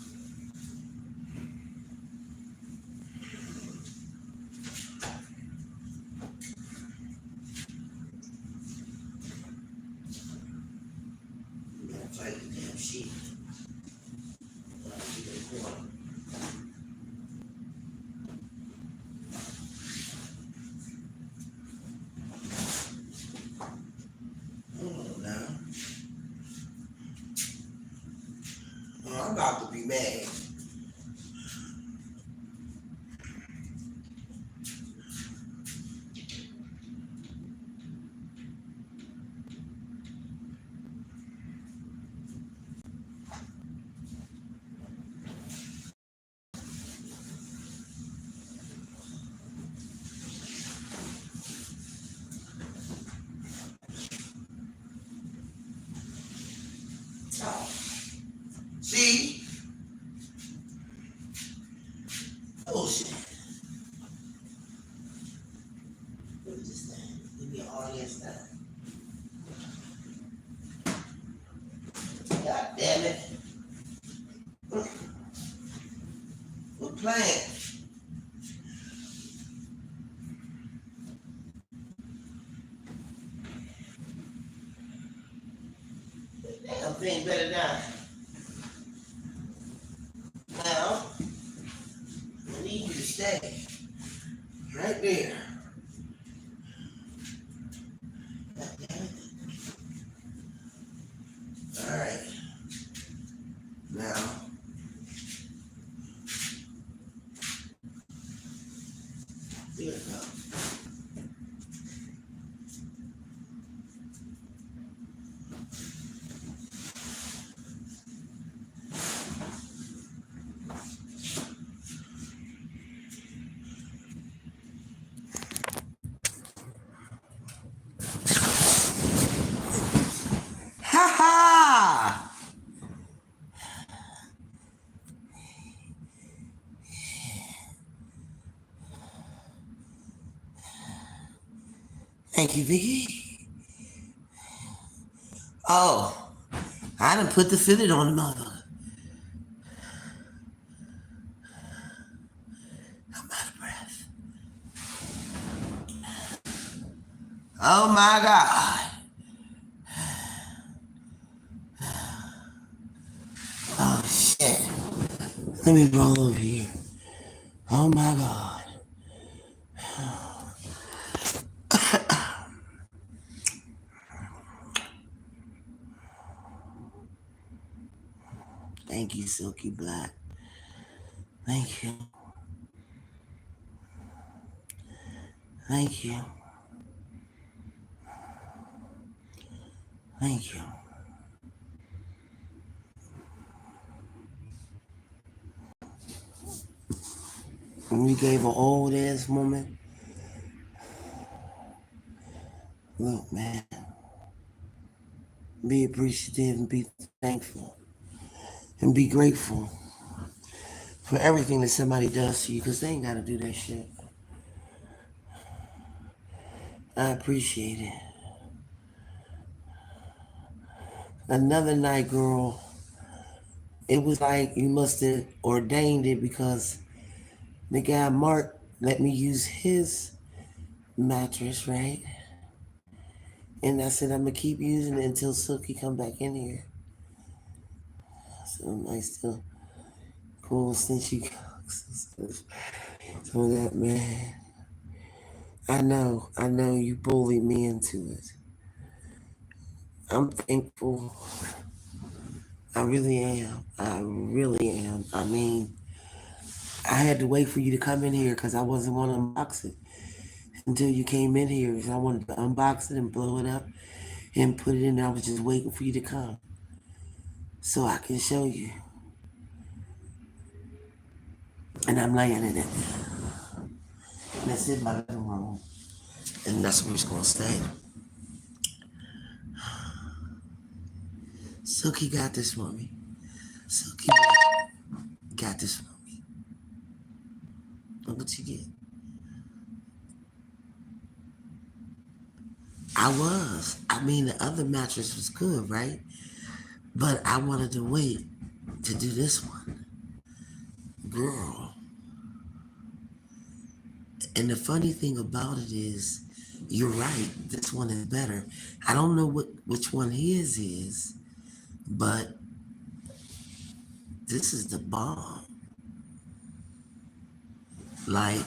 man. Oh. See? Oh shit. Look at this thing. Give me an audience time. God damn it. We're playing. Damn thing better die. Now, I need you to stay right there. God damn it. All right. Now, here it goes. Ha ha! Thank you, Vicky. Oh, I done put the fitted on the motherfucker. I'm out of breath. Oh my God. Oh shit. Let me roll over here. Oh my God. Thank you, Silky Black. Thank you. Thank you. Thank you. When we gave an old ass woman, look, man, be appreciative and be thankful and be grateful for everything that somebody does to you because they ain't got to do that shit. I appreciate it. Another night, girl, it was like you must have ordained it because the guy Mark let me use his mattress, right? And I said I'm gonna keep using it until Silky come back in here. So I'm like, still cool since you some of that, man. I know you bullied me into it. I'm thankful. I really am. I really am. I mean, I had to wait for you to come in here because I wasn't going to unbox it until you came in here. So I wanted to unbox it and blow it up and put it in there. I was just waiting for you to come so I can show you. And I'm laying in it. And that's in my living room. And that's where it's going to stay. Silky got this for me. Silky got this for me. Look what you get. I was. I mean, the other mattress was good, right? But I wanted to wait to do this one. Girl. And the funny thing about it is, you're right. This one is better. I don't know which one his is, but this is the bomb. Like,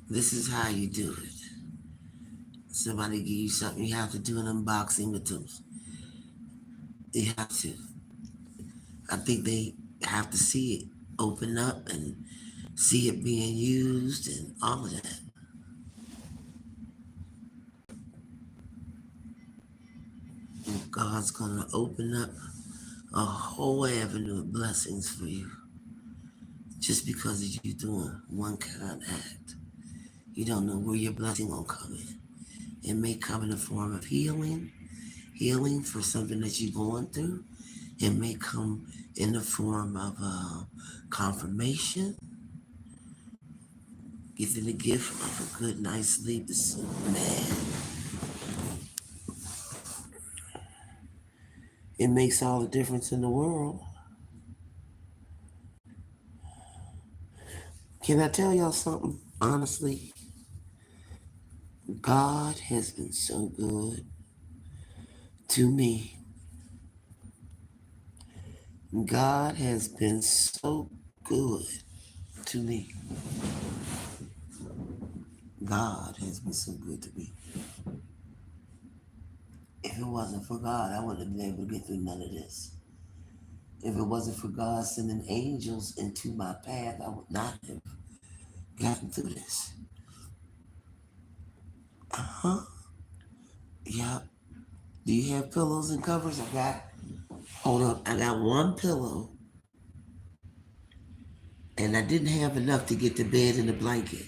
This is how you do it. Somebody give you something, you have to do an unboxing with them. You have to. I think they have to see it open up and see it being used and all of that. And God's gonna open up a whole avenue of blessings for you just because of you doing one kind act. You don't know where your blessing gonna come in. It may come in the form of healing for something that you're going through. It may come in the form of confirmation, giving the gift of a good night's sleep. Man, it makes all the difference in the world. Can I tell y'all something? Honestly, God has been so good to me. God has been so good to me. God has been so good to me. If it wasn't for God, I wouldn't have been able to get through none of this. If it wasn't for God sending angels into my path, I would not have gotten through this. Huh? Yeah. Do you have pillows and covers? Hold on, I got one pillow, and I didn't have enough to get the bed and the blanket.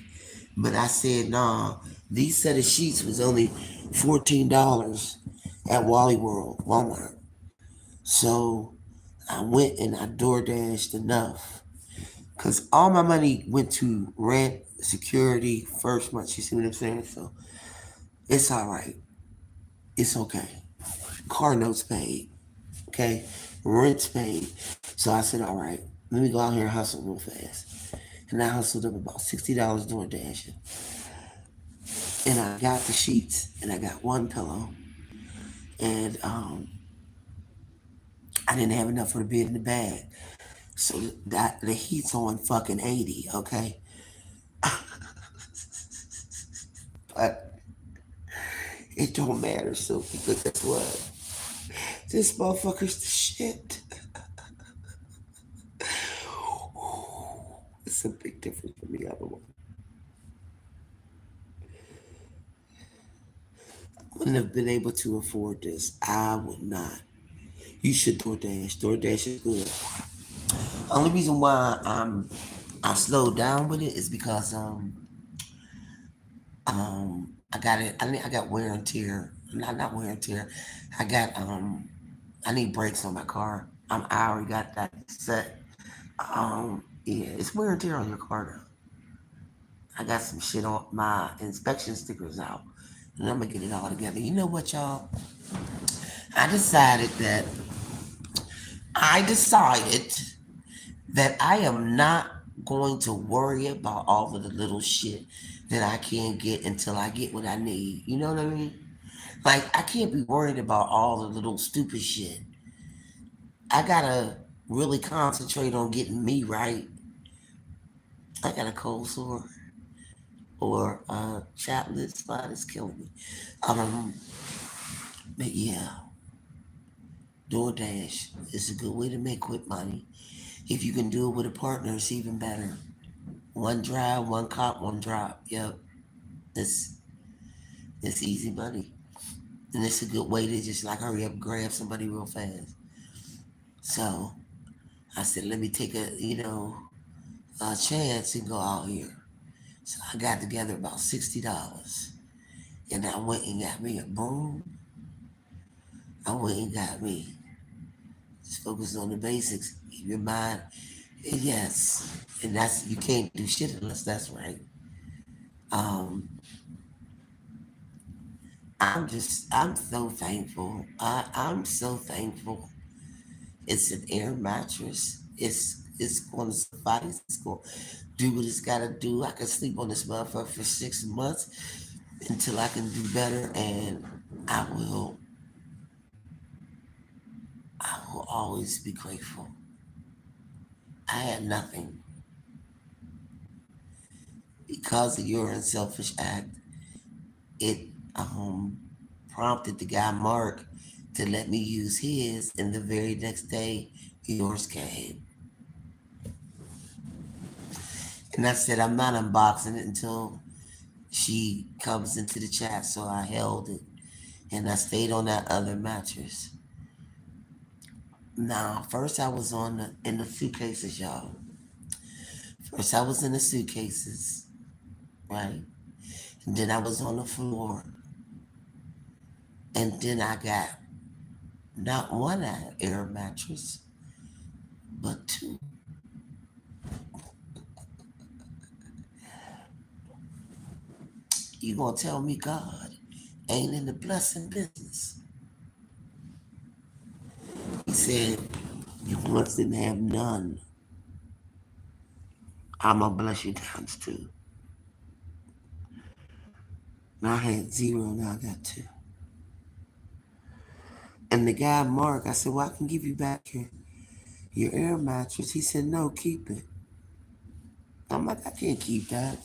But I said, nah, these set of sheets was only $14 at Wally World, Walmart. So I went and I door dashed enough. Because all my money went to rent, security, first month. You see what I'm saying? So it's all right. It's okay. Car notes paid. Okay. Rent's paid. So I said, all right, let me go out here and hustle real fast. And I hustled up about $60 door dashing. And I got the sheets and I got one pillow. And I didn't have enough for the bed in the bag. So that the heat's on fucking 80, okay? But it don't matter, so because guess what? This motherfucker's the shit. It's a big difference from the other one. Wouldn't have been able to afford this. I would not. You should DoorDash. DoorDash is good. Only reason why I slowed down with it is because I got it. I got wear and tear. Not wear and tear. I got I need brakes on my car. I already got that set. Yeah, it's wear and tear on your car though. I got some shit on my inspection stickers out, and I'm gonna get it all together. You know what, y'all? I decided that I decided that I am not going to worry about all of the little shit that I can't get until I get what I need. You know what I mean? Like I can't be worried about all the little stupid shit. I gotta really concentrate on getting me right. I got a cold sore or chaplet spot is killing me. Um, but yeah, DoorDash is a good way to make quick money. If you can do it with a partner, it's even better. One drive, one cop, one drop. Yep, it's it's easy money, and it's a good way to just like hurry up, and grab somebody real fast. So I said, let me take a chance and go out here. So I got together about $60, and I went and got me a broom. I went and got me. Just focus on the basics. Keep your mind. And yes, and that's you can't do shit unless that's right. Um, I'm so thankful. I'm so thankful. It's an air mattress. It's going to suffice. It's going to do what it's got to do. I can sleep on this motherfucker for 6 months until I can do better, and I will. I will always be grateful. I had nothing. because of your unselfish act, it prompted the guy Mark to let me use his, and the very next day yours came. And I said I'm not unboxing it until she comes into the chat, so I held it and I stayed on that other mattress. Now, first I was in the suitcases, y'all. First I was in the suitcases, right? And then I was on the floor, and then I got not one air mattress, but two. You gonna tell me God ain't in the blessing business? He said, "You once didn't have none. I'm gonna bless you times two." Now I had zero, now I got two. And the guy Mark, I said, "Well, I can give you back your air mattress." He said, "No, keep it." I'm like, "I can't keep that."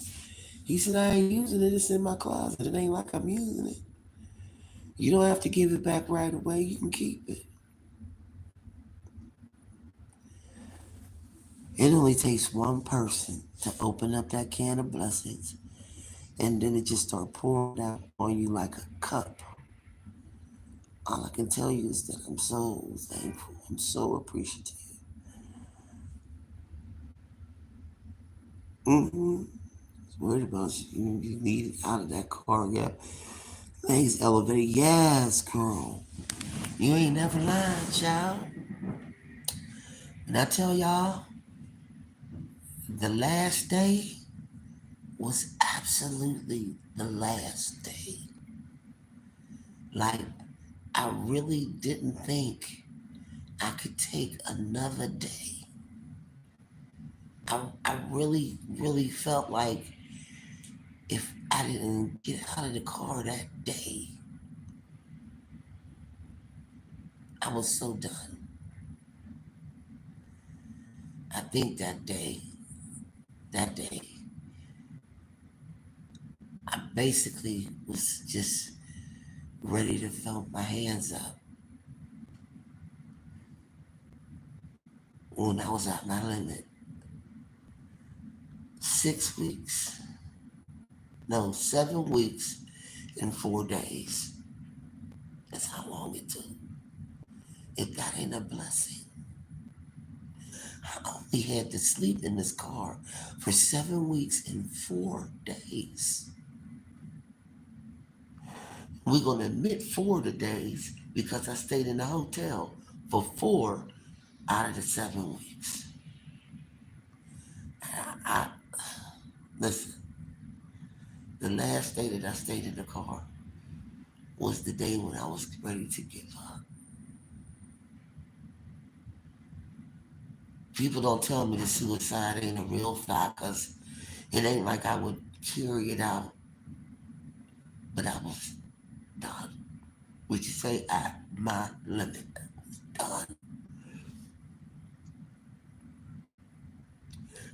He said, "I ain't using it. It's in my closet. It ain't like I'm using it. You don't have to give it back right away. You can keep it." It only takes one person to open up that can of blessings, and then it just start pouring out on you like a cup. All I can tell you is that I'm so thankful. I'm so appreciative. Mm-hmm. Worried about you. You need it out of that car. Yeah. Things elevated. Yes, girl. You ain't never lying, child. And I tell y'all, the last day was absolutely the last day. Like, I really didn't think I could take another day. I really, really felt like if I didn't get out of the car that day, I was so done. I think that day, I basically was just ready to throw my hands up when I was at my limit. 6 weeks, no, 7 weeks and 4 days. That's how long it took. If that ain't a blessing, I only had to sleep in this car for 7 weeks and 4 days. We're going to admit 4 days because I stayed in the hotel for 4 out of the 7 weeks. I listen. The last day that I stayed in the car was the day when I was ready to give up. People don't tell me that suicide ain't a real fact because it ain't like I would carry it out, but I was done. Would you say at my limit? Done.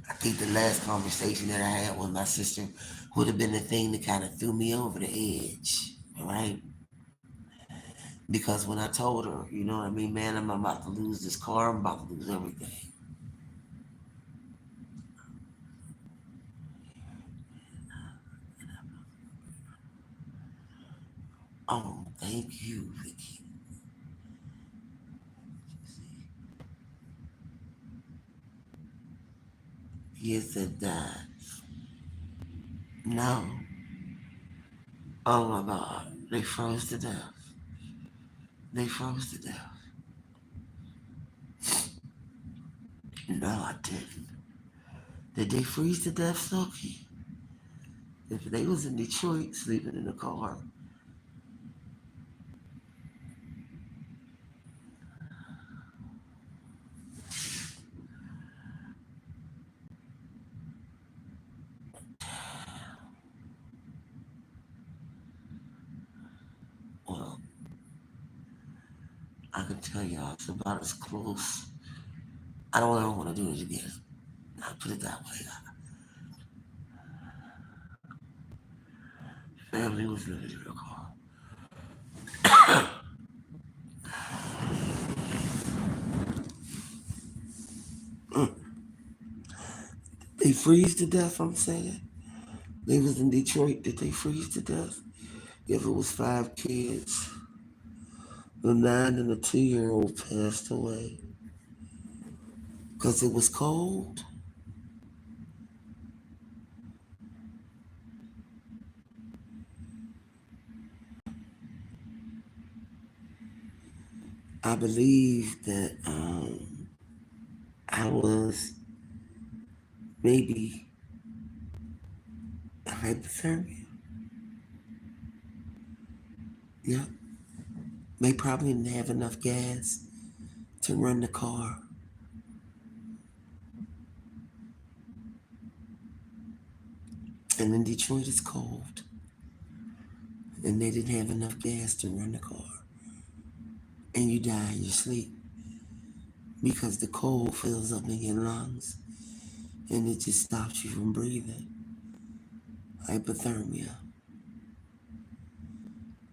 I think the last conversation that I had with my sister would have been the thing that kind of threw me over the edge, right? Because when I told her, you know what I mean, man, I'm about to lose this car, I'm about to lose everything. Oh, thank you, Vicky. He said that. No. Oh my God. They froze to death. They froze to death. No, I didn't. Did they freeze to death, Silky? If they was in Detroit sleeping in the car, well, I can tell y'all it's about as close. I don't ever want to do it again. I put it that way. Family was living in the car. They freeze to death, I'm saying. They was in Detroit. Did they freeze to death? If it was 5 kids, the 9 and a 2-year-old passed away because it was cold. I believe that I was maybe hypothermia. Yeah, they probably didn't have enough gas to run the car. And in Detroit, it's cold, and they didn't have enough gas to run the car. And you die in your sleep because the cold fills up in your lungs and it just stops you from breathing. Hypothermia.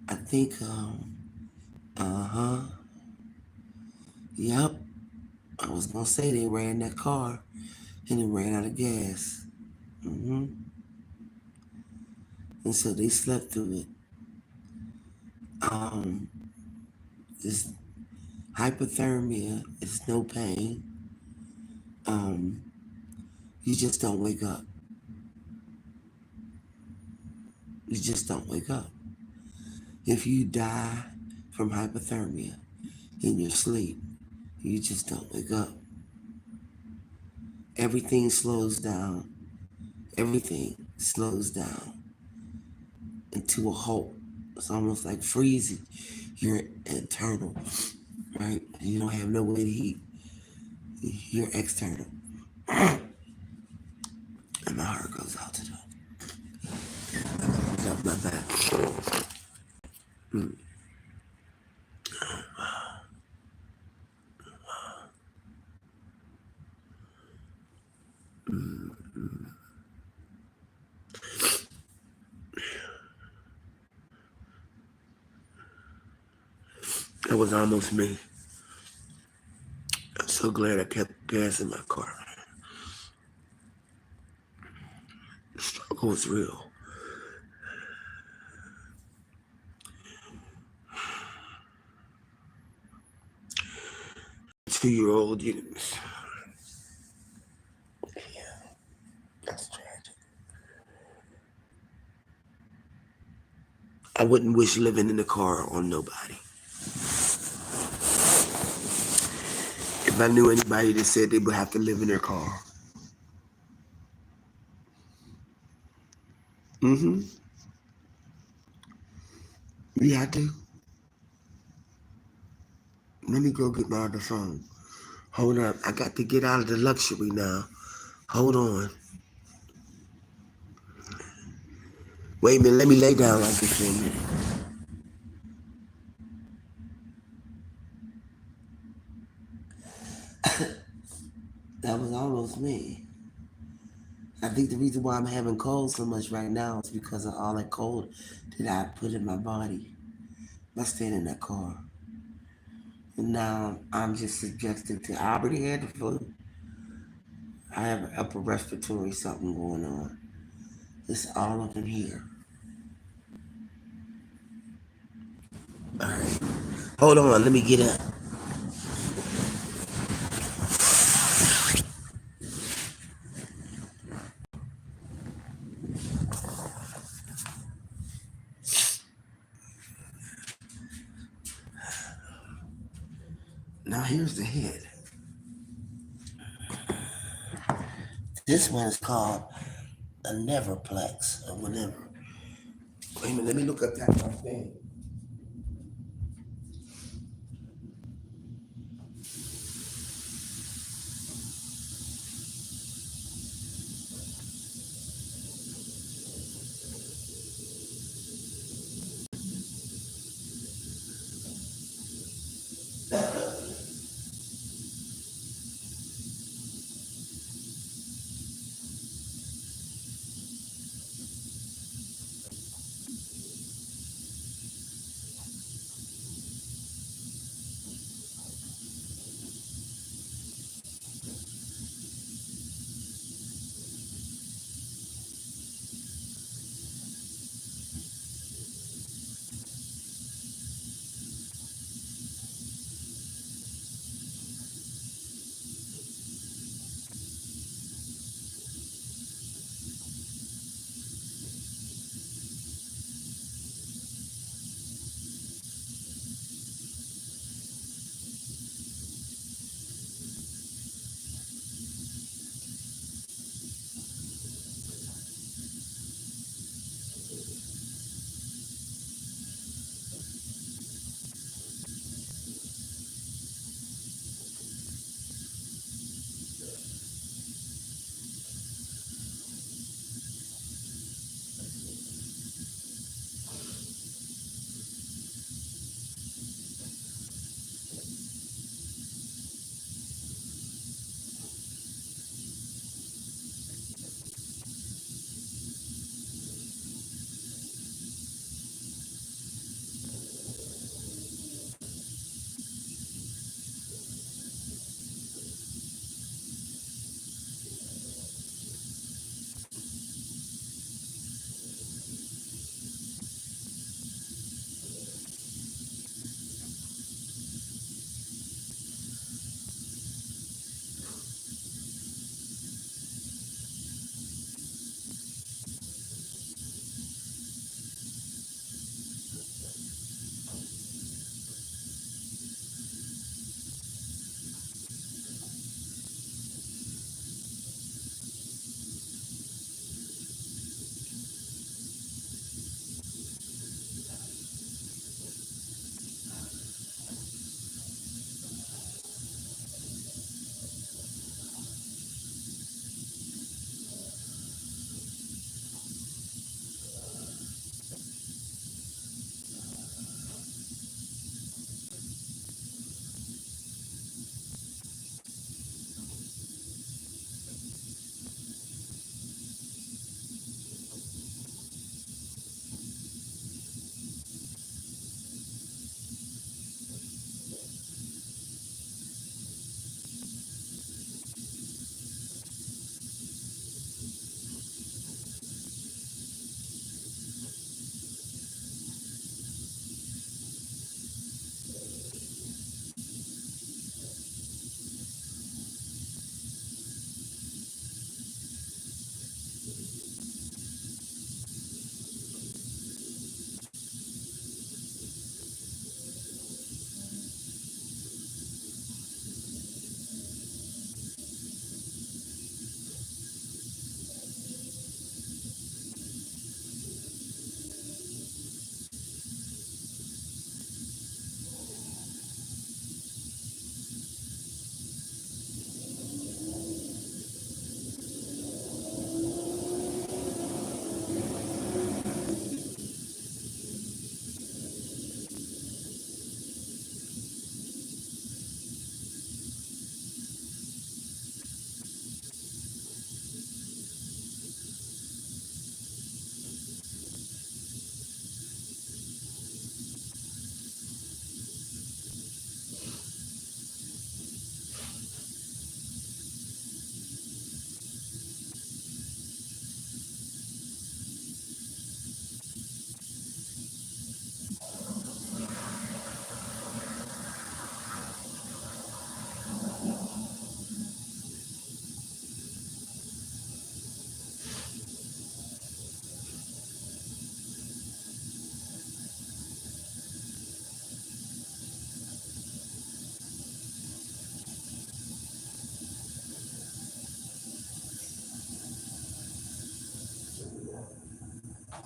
I think, uh-huh, yep. I was gonna say they ran that car and it ran out of gas. hmm And so they slept through it. Um, this hypothermia is no pain. Um, you just don't wake up. You just don't wake up. If you die from hypothermia in your sleep, you just don't wake up. Everything slows down. Everything slows down into a halt. It's almost like freezing your internal, right? You don't have no way to heat your external. And my heart goes out to them. Up my back. That was almost me. I'm so glad I kept gas in my car. The struggle was real. 2-year-old, that's tragic. I wouldn't wish living in the car on nobody. If I knew anybody that said they would have to live in their car. Mm-hmm. Yeah, I do. Let me go get my other phone. Hold up. I got to get out of the luxury now. Hold on. Wait a minute. Let me lay down like this for a minute. That was almost me. I think the reason why I'm having cold so much right now is because of all that cold that I put in my body by staying in that car. And now I'm just subjected to, I already had the flu. I have an upper respiratory something going on. It's all up in here. All right. Hold on. Let me get up. Now here's the head. This one is called a Neverplex or whatever. Wait a minute. Let me look up that thing.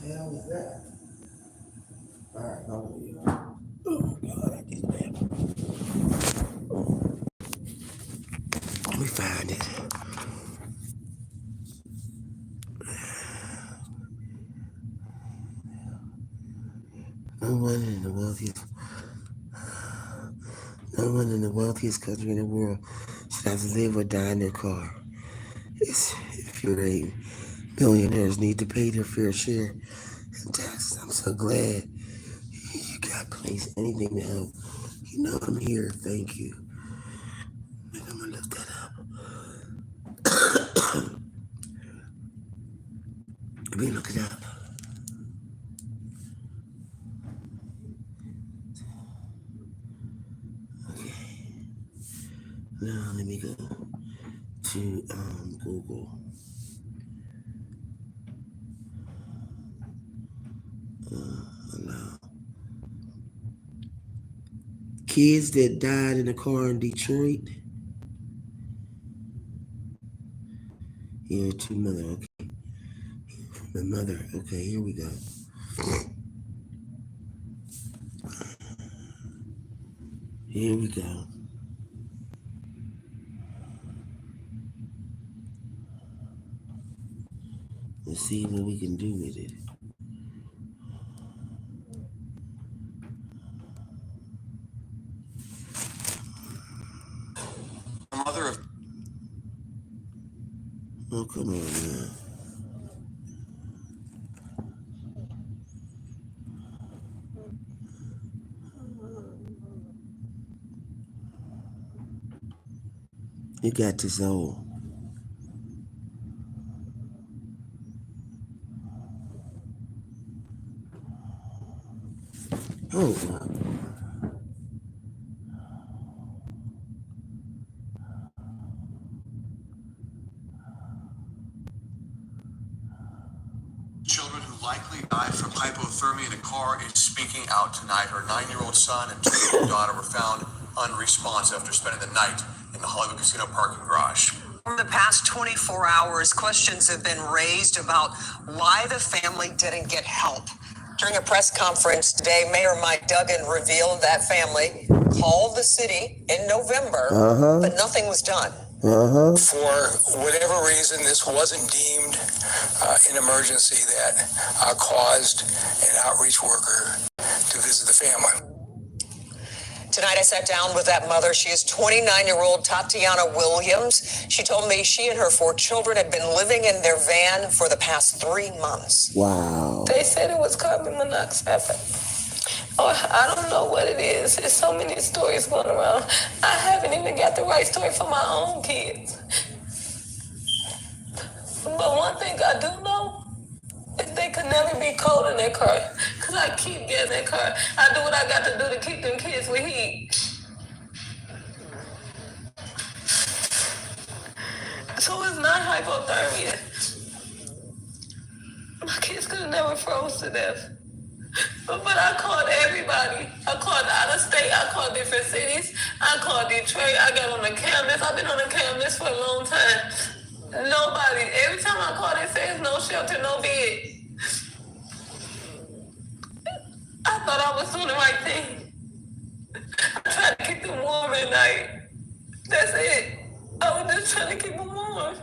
hell was that? All right, hold on, y'all. Oh God, I just let me find it. No one in the wealthiest, no one in the wealthiest country in the world should have to live or die in their car. It's infuriating. Billionaires need to pay their fair share in taxes. I'm so glad you got place anything to help. You know I'm here. Thank you. Maybe I'm gonna look that up. Let me look it up. Okay. Now let me go to Google. Allow. Kids that died in a car in Detroit. Here to mother. Okay. The mother. Okay, here we go. Here we go. Let's see what we can do with it. Mother of Oh, come on now. You got this old. Oh, children who likely died from hypothermia in a car is speaking out tonight. Her 9-year-old son and 2-year-old daughter were found unresponsive after spending the night in the Hollywood Casino parking garage. For the past 24 hours, questions have been raised about why the family didn't get help. During a press conference today, Mayor Mike Duggan revealed that family called the city in November, but nothing was done. For whatever reason, this wasn't deemed an emergency that caused an outreach worker to visit the family. Tonight, I sat down with that mother. She is 29-year-old Tatiana Williams. She told me she and her 4 children had been living in their van for the past 3 months. wow. They said it was carbon monoxide. Oh, I don't know what it is. There's so many stories going around. I haven't even got the right story for my own kids. But one thing I do know is they could never be cold in their car. Because I keep getting their car. I do what I got to do to keep them kids with heat. So it's not hypothermia. My kids could have never froze to death. But I called everybody. I called out of state. I called different cities. I called Detroit. I got on the campus. I've been on the campus for a long time. Nobody. Every time I call, they say there's no shelter, no bed. I thought I was doing the right thing. I tried to keep them warm at night. That's it. I was just trying to keep them warm.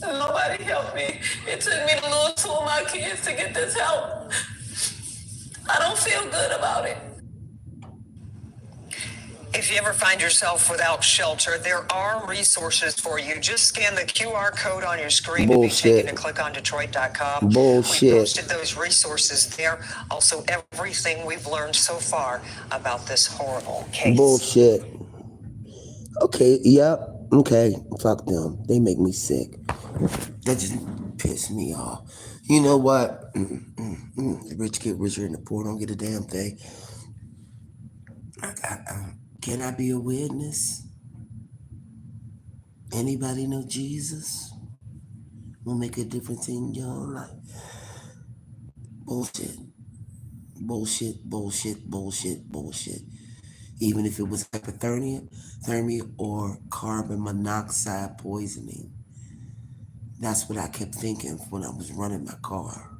Nobody helped me. It took me to lose 2 of my kids to get this help. I don't feel good about it. If you ever find yourself without shelter, there are resources for you. Just scan the QR code on your screen Bullshit. to be taken to clickondetroit.com. Bullshit. We posted those resources there. Also, everything we've learned so far about this horrible case. Bullshit. Okay, yep. Okay, fuck them. They make me sick. That just pissed me off. You know what? The rich get richer and the poor don't get a damn thing. Can I be a witness? Anybody know Jesus? Will make a difference in your life. Bullshit. Bullshit, bullshit, bullshit, bullshit. Even if it was hypothermia or carbon monoxide poisoning. That's what I kept thinking when I was running my car.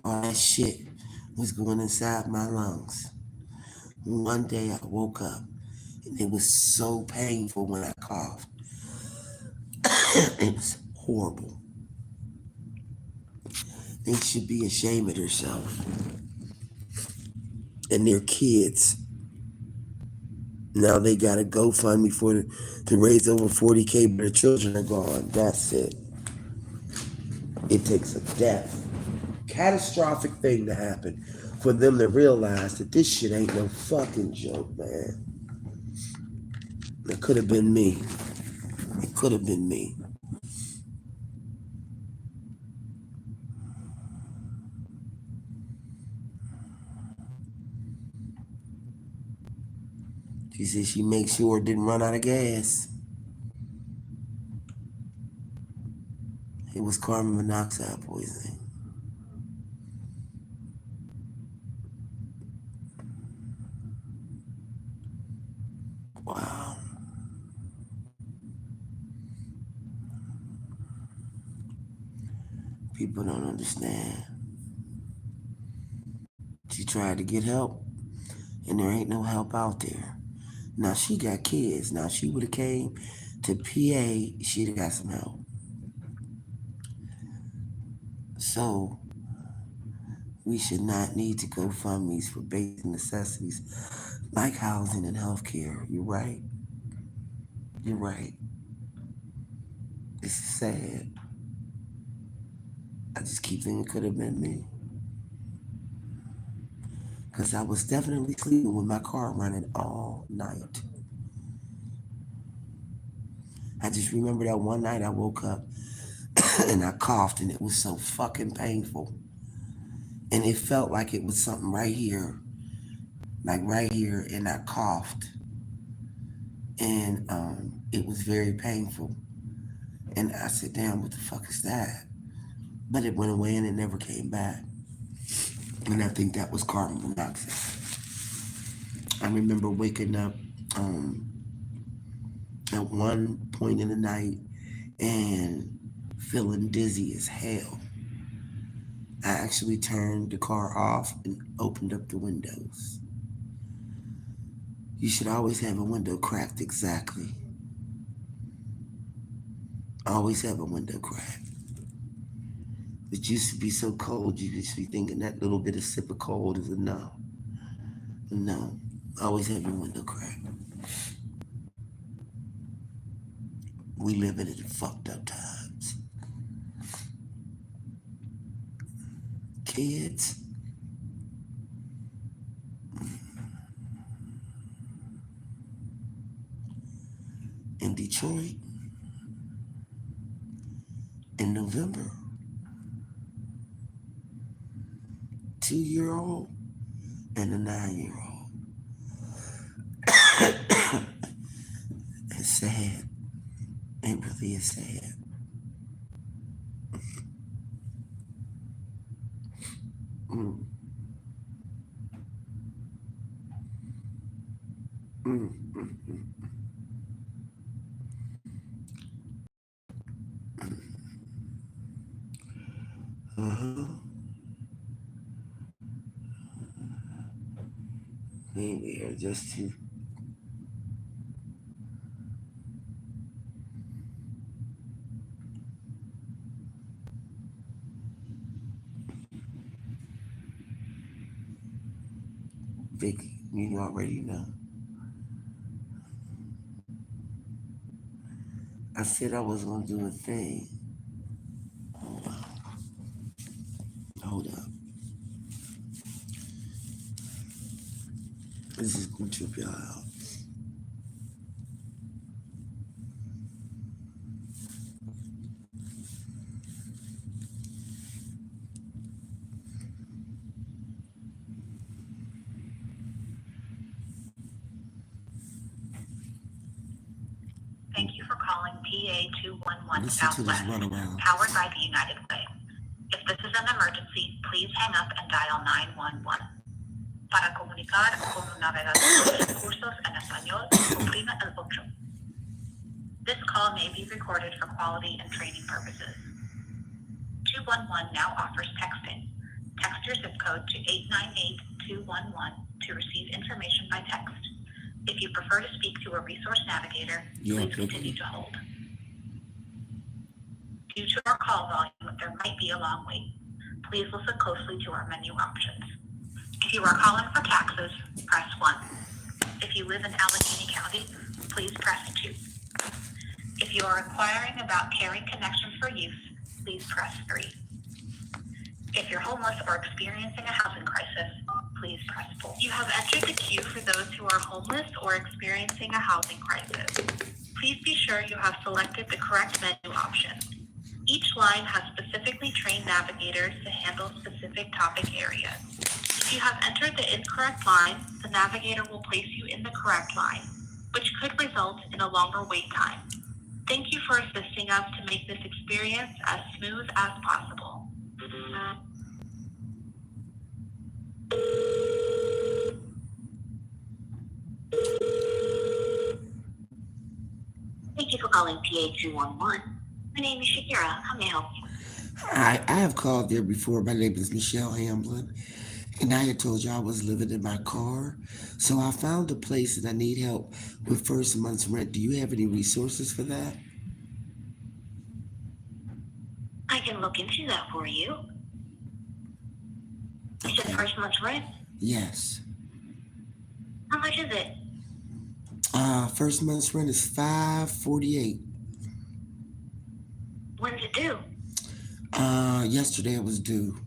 All that shit was going inside my lungs. One day I woke up and it was so painful when I coughed. It was horrible. They should be ashamed of themselves and their kids. Now they got a GoFundMe to raise over 40K, but their children are gone. That's it. It takes a death, catastrophic thing to happen for them to realize that this shit ain't no fucking joke, man. It could have been me. It could have been me. She said she makes sure it didn't run out of gas. It was carbon monoxide poisoning. Wow. People don't understand. She tried to get help, and there ain't no help out there. Now she got kids. Now she would have came to PA, she'd have got some help. So we should not need to GoFundMes for basic necessities like housing and healthcare. You're right. You're right. It's sad. I just keep thinking it could have been me. Because I was definitely sleeping with my car running all night. I just remember that one night I woke up and I coughed and it was so fucking painful. And it felt like it was something right here, like right here, and I coughed. And it was very painful. And I said, damn, what the fuck is that? But it went away and it never came back. And I think that was carbon monoxide. I remember waking up at one point in the night and feeling dizzy as hell. I actually turned the car off and opened up the windows. You should always have a window cracked, exactly. Always have a window cracked. It used to be so cold, you used to be thinking that little bit of sip of cold is enough. No, always have your window cracked. We live in fucked up times. Kids. In Detroit, in November, 2-year-old and a 9-year-old. It's sad. It really is sad. Mm. Mm, mm, mm. We are just too. Vicky, you already know. I said I was gonna do a thing. Hold on. Hold up. This is gonna trip y'all out. Thank you for calling PA 211 Listen to this Southwest, runaround. powered by the United Way. If this is an emergency, please hang up and dial 911. Para comunicar con un navegador de recursos en español, oprime el 8. This call may be recorded for quality and training purposes. 211 now offers texting. Text your zip code to 898211 to receive information by text. If you prefer to speak to a resource navigator, please continue to hold. Due to our call volume, there might be a long wait. Please listen closely to our menu options. If you are calling for taxes, press 1. If you live in Allegheny County, please press 2. If you are inquiring about Caring Connections for Youth, please press 3. If you're homeless or experiencing a housing crisis, please press 4. You have entered the queue for those who are homeless or experiencing a housing crisis. Please be sure you have selected the correct menu option. Each line has specifically trained navigators to handle specific topic areas. If you have entered the incorrect line, the navigator will place you in the correct line, which could result in a longer wait time. Thank you for assisting us to make this experience as smooth as possible. Thank you for calling PA211. My name is Shakira. How may I help you? I have called there before. My name is Michelle Hamblin, and I had told you I was living in my car. So I found a place and I need help with first month's rent. Do you have any resources for that? I can look into that for you. You said Okay. first month's rent? Yes. How much is it? First month's rent is $548. When's it due? Yesterday it was due.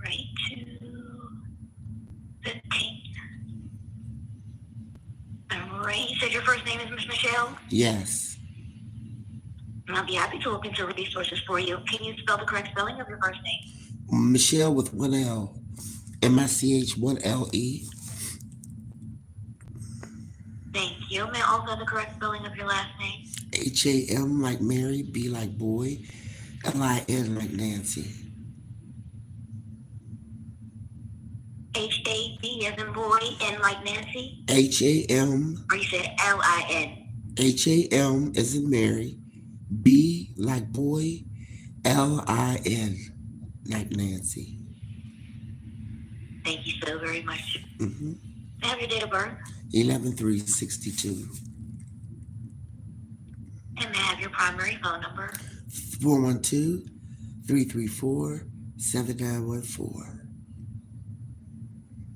Right to 15. All right. You said your first name is Miss Michelle? Yes. And I'll be happy to look into resources for you. Can you spell the correct spelling of your first name? Michelle with one L. MICH1LE. Thank you. May I also have the correct spelling of your last name? HAM like Mary, B like boy, LIN like Nancy. HAB as in boy, N like Nancy? HAM. Or you said LIN? HAM as in Mary, B like boy, LIN like Nancy. Thank you so very much. Mm-hmm. May I have your date of birth? 11/3/62. And may I have your primary phone number? 412-334-7914.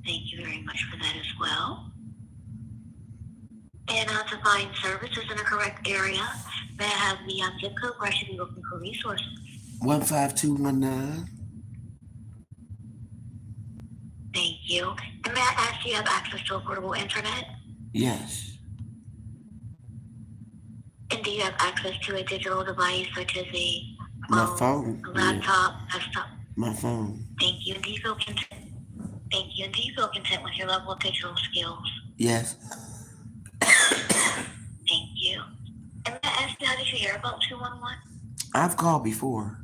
Thank you very much for that as well. And to find services in a correct area, may I have the zip code where I should be looking for resources? 15219. Thank you. And may I ask, do you have access to a portable internet? Yes. And do you have access to a digital device such as a My phone, phone. a laptop, desktop? My phone. Thank you. And do you feel content? Thank you. And do you feel content with your level of digital skills? Yes. Thank you. And may I ask you, how did you hear about 211? I've called before.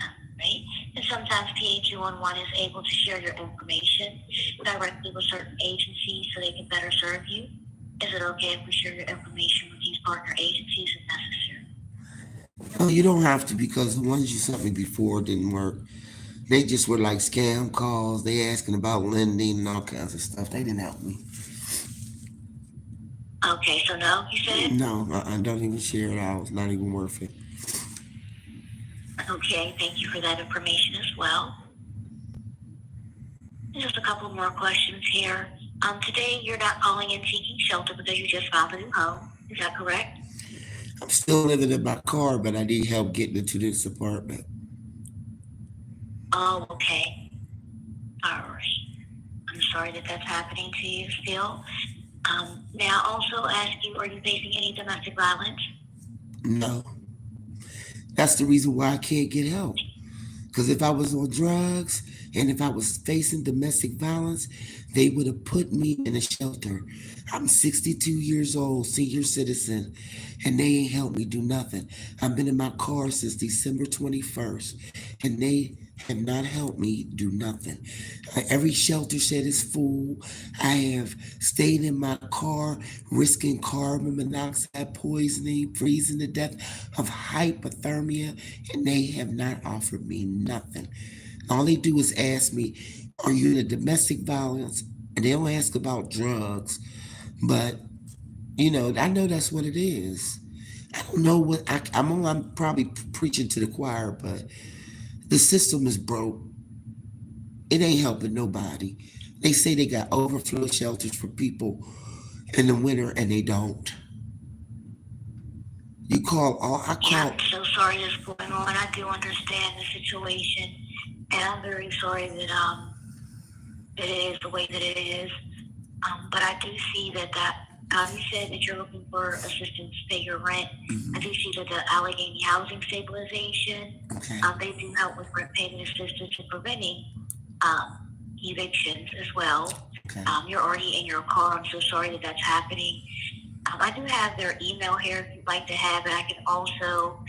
Right? And sometimes PA211 is able to share your information directly with certain agencies so they can better serve you. Is it okay if we share your information with these partner agencies if necessary? No, you don't have to, because the ones you sent me before didn't work. They just were like scam calls. They asking about lending and all kinds of stuff. They didn't help me. Okay, so no, you said? No, I don't even share it out. It's not even worth it. Okay, thank you for that information as well. And just a couple more questions here. Today you're not calling in seeking shelter because you just found a new home. Is that correct? I'm still living in my car, but I need help getting into this apartment. Oh, okay. All right. I'm sorry that that's happening to you still. May I also ask you, are you facing any domestic violence? No. That's the reason why I can't get help. Because if I was on drugs and if I was facing domestic violence, they would have put me in a shelter. I'm 62 years old, senior citizen, and they ain't helped me do nothing. I've been in my car since December 21st, and they have not helped me do nothing. Every shelter said it's full. I have stayed in my car, risking carbon monoxide poisoning, freezing to death of hypothermia, and they have not offered me nothing. All they do is ask me, are you in a domestic violence? And they don't ask about drugs. But I know that's what it is. I don't know what I'm probably preaching to the choir, but the system is broke. It ain't helping nobody. They say they got overflow shelters for people in the winter, and they don't. You call all I Yeah, call. I'm so sorry that's going on. I do understand the situation, and I'm very sorry that it is the way that it is. But I do see that you said that you're looking for assistance to pay your rent. I do see that the Allegheny Housing Stabilization, Okay. they do help with rent payment assistance and preventing evictions as well. Okay. You're already in your car. I'm so sorry that that's happening. I do have their email here if you'd like to have it. I can also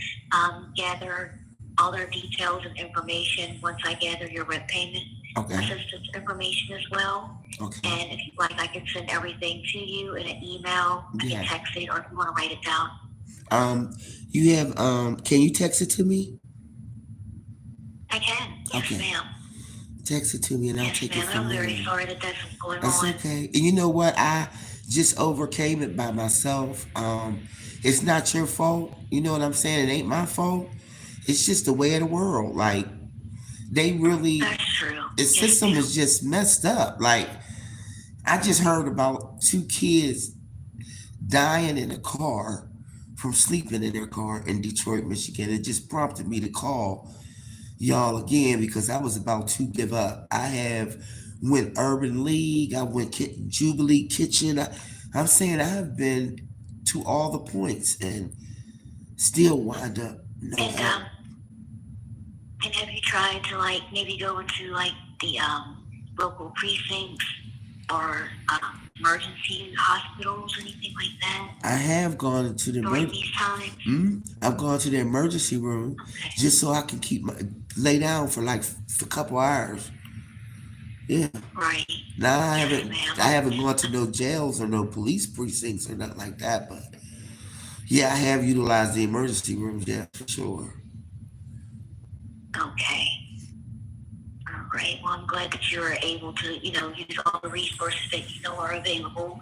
gather all their details and information once I gather your rent payment assistance information as well. Okay. And if you'd like, I can send everything to you in an email. I can text it, or if you want to write it down. You have can you text it to me? I can. Yes, ma'am. Text it to me and I'll take it from I'm there. very sorry that that's going on. That's okay. And you know what? I just overcame it by myself. It's not your fault. You know what I'm saying? It ain't my fault. It's just the way of the world. Like, they really, That's true. the system is just messed up. Like, I just heard about 2 kids dying in a car from sleeping in their car in Detroit, Michigan. It just prompted me to call y'all again because I was about to give up. I have went Urban League, I went Jubilee Kitchen. I'm saying I've been to all the points and still wind up no help. And have you tried to maybe go into the local precincts or emergency hospitals, anything like that? I have gone into the during these times. I've gone to the emergency room just so I can lay down for a couple hours. Yeah. Right. Now I haven't gone to no jails or no police precincts or nothing like that, but yeah, I have utilized the emergency rooms, yeah, for sure. Okay. All right. Well, I'm glad that you were able to, use all the resources that are available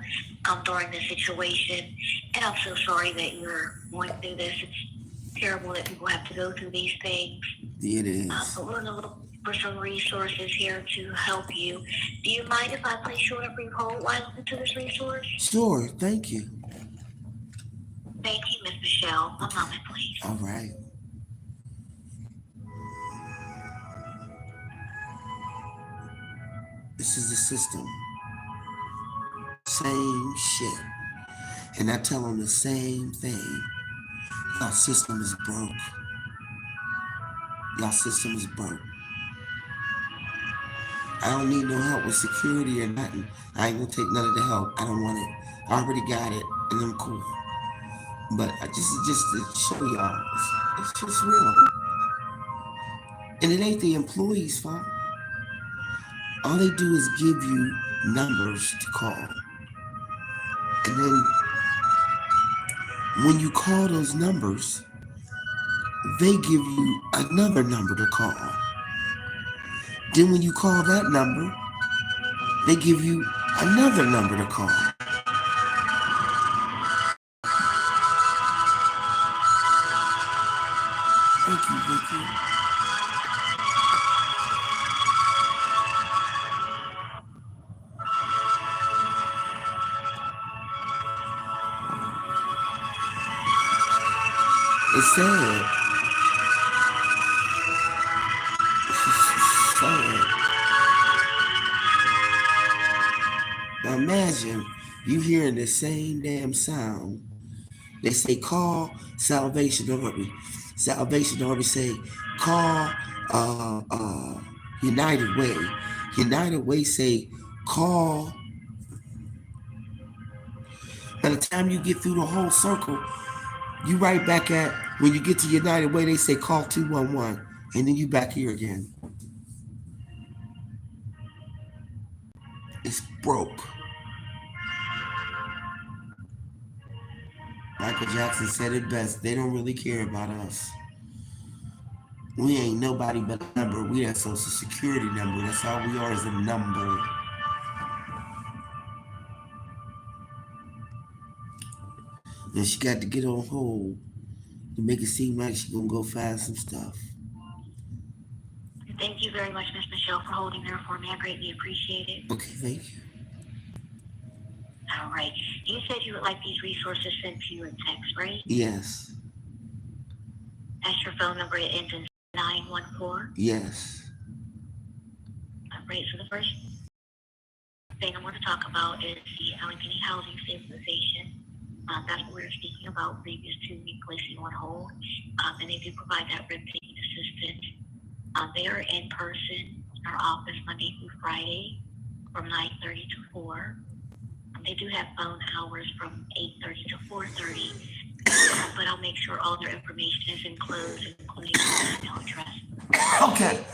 during this situation. And I'm so sorry that you're going through this. It's terrible that people have to go through these things. It is. But we're going to look for some resources here to help you. Do you mind if I place you on a brief hold while I look into this resource? Sure. Thank you. Thank you, Ms. Michelle. One moment, please. All right. This is the system. Same shit. And I tell them the same thing. Our system is broke. Our system is broke. I don't need no help with security or nothing. I ain't gonna take none of the help. I don't want it. I already got it, and I'm cool. But I just to show y'all, it's just real. And it ain't the employee's fault. All they do is give you numbers to call. And then when you call those numbers, they give you another number to call. Then when you call that number, they give you another number to call. Thank you, Vicky. It's sad. It's sad. Now imagine you hearing the same damn sound. They say call Salvation Army. Salvation Army say call United Way. United Way say call By the time you get through the whole circle, you right back at, when you get to United Way, they say call 211, and then you back here again. It's broke. Michael Jackson said it best. They don't really care about us. We ain't nobody but a number. We that social security number. That's all we are, is a number. And she got to get on hold to make it seem like she gonna go find some stuff. Thank you very much, Miss Michelle, for holding there for me. I greatly appreciate it. Okay, thank you. All right. You said you would like these resources sent to you in text, right? Yes. That's your phone number. It ends in 914. Yes. All right. So the first thing I want to talk about is the Allegheny Housing Stabilization. That's what we were speaking about previous to me placing on hold. And they do provide that rent-paying assistance. They are in person in our office Monday through Friday from 9:30 to 4. They do have phone hours from 8:30 to 4:30, but I'll make sure all their information is enclosed, including their email address. Okay.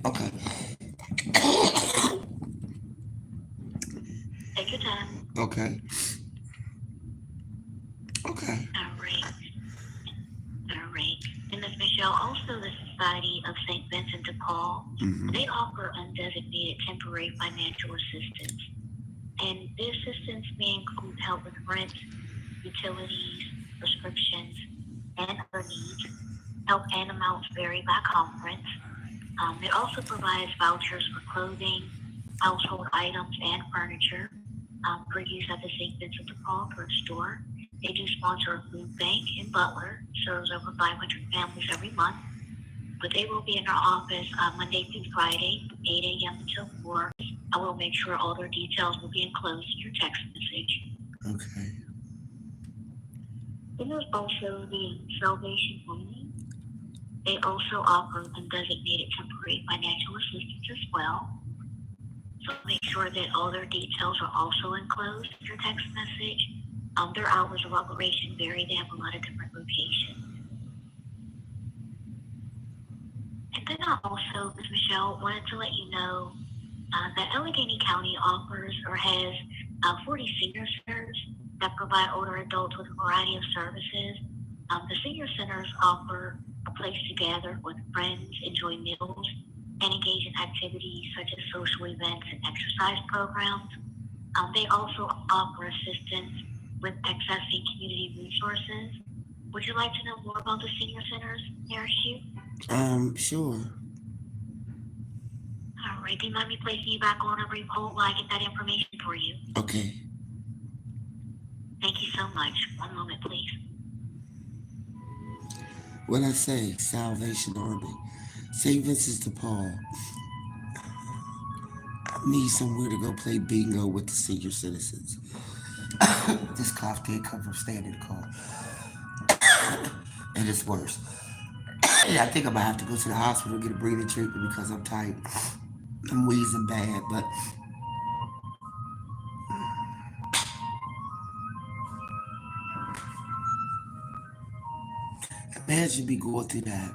Okay. Take your time. Okay. Okay. All right. All right. And Ms. Michelle, also the Society of St. Vincent de Paul, they offer undesignated temporary financial assistance. And the assistance may include help with rent, utilities, prescriptions, and other needs. Help and amounts vary by conference. It also provides vouchers for clothing, household items, and furniture for use at the St. Vincent de Paul thrift store. They do sponsor a food bank in Butler, serves over 500 families every month. But they will be in our office Monday through Friday, 8 a.m. until 4. I will make sure all their details will be enclosed in your text message. Okay. Then there's also the Salvation Army. They also offer undesignated temporary financial assistance as well. So make sure that all their details are also enclosed in your text message. Their hours of operation vary. They have a lot of different locations. And then I also, Ms. Michelle, wanted to let you know that Allegheny County offers or has 40 senior centers that provide older adults with a variety of services. The senior centers offer a place to gather with friends, enjoy meals, and engage in activities such as social events and exercise programs. They also offer assistance with accessing community resources. Would you like to know more about the senior centers nearest you? Sure. All right. Do you mind me placing you back on a brief hold while I get that information for you? Okay. Thank you so much. One moment, please. What I say, Salvation Army, St. Vincent de Paul. I need somewhere to go play bingo with the senior citizens. This cough did come from staying in the car. And it's worse. Yeah, I think I'm gonna have to go to the hospital and get a breathing treatment because I'm tight. I'm wheezing bad, but imagine me going through that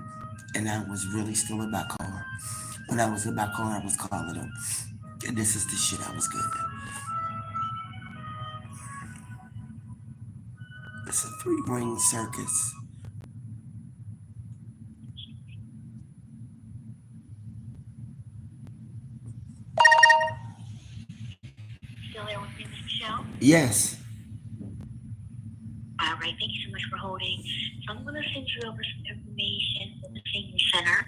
and I was really still in my car. When I was in my car, I was calling them. And this is the shit I was getting. It's a 3-ring circus. Still there with me, Ms. Michelle? Yes. All right. Thank you so much for holding. So I'm going to send you over some information from the Senior Center.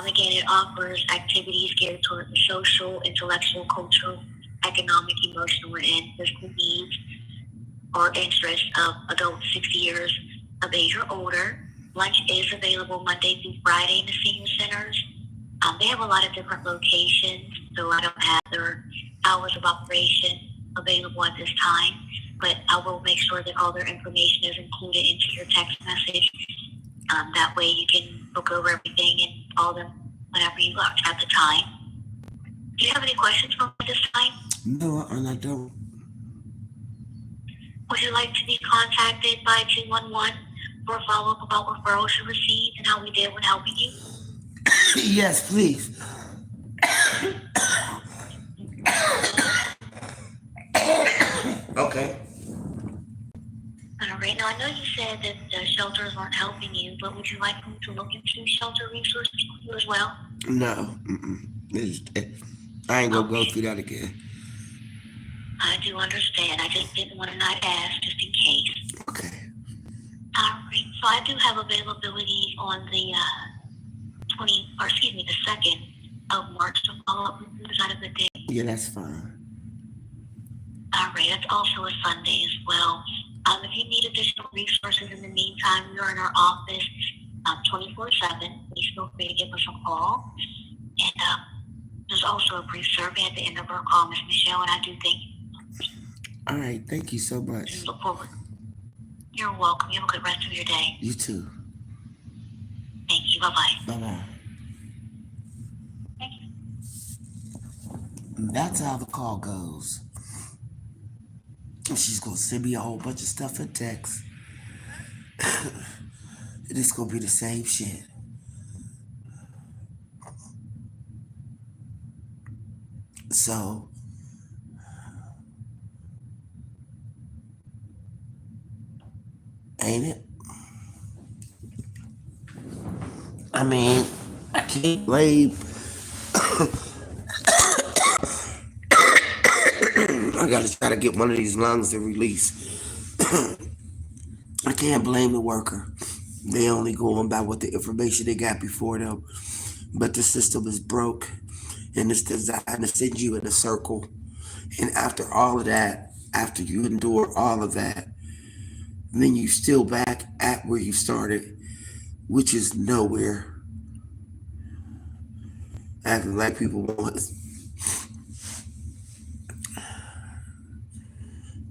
Again, it offers activities geared toward the social, intellectual, cultural, economic, emotional, and physical needs or interests of adults 60 years of age or older. Lunch is available Monday through Friday in the Senior Centers. They have a lot of different locations, so I don't have their hours of operation available at this time, but I will make sure that all their information is included into your text message. That way you can look over everything and call them whenever you got at the time. Do you have any questions for me this time? No, and I don't. Would you like to be contacted by 211 for a follow-up about referrals you received and how we did when helping you? Yes, please. Okay. All right. Now, I know you said that the shelters weren't helping you, but would you like me to look into shelter resources for you as well? No. I ain't gonna go through that again. I do understand. I just didn't want to not ask just in case. Okay. All right. So I do have availability on the the 2nd of March to follow up with you. Is that a good day? Yeah, that's fine. All right. It's also a Sunday as well. If you need additional resources in the meantime, we are in our office 24/7. Please feel free to give us a call. And there's also a brief survey at the end of our call, Ms. Michelle, and I do thank you. All right. Thank you so much. Look forward. You're welcome. You have a good rest of your day. You too. Thank you. Bye-bye. Bye-bye. Thank you. That's how the call goes. She's gonna send me a whole bunch of stuff in text. And it's gonna be the same shit. So ain't it? I mean, I can't blame. I gotta try to get one of these lungs to release. I can't blame the worker. They only going by what the information they got before them. But the system is broke and it's designed to send you in a circle. And after all of that, after you endure all of that, then you still back at where you started, which is nowhere. Acting like people want.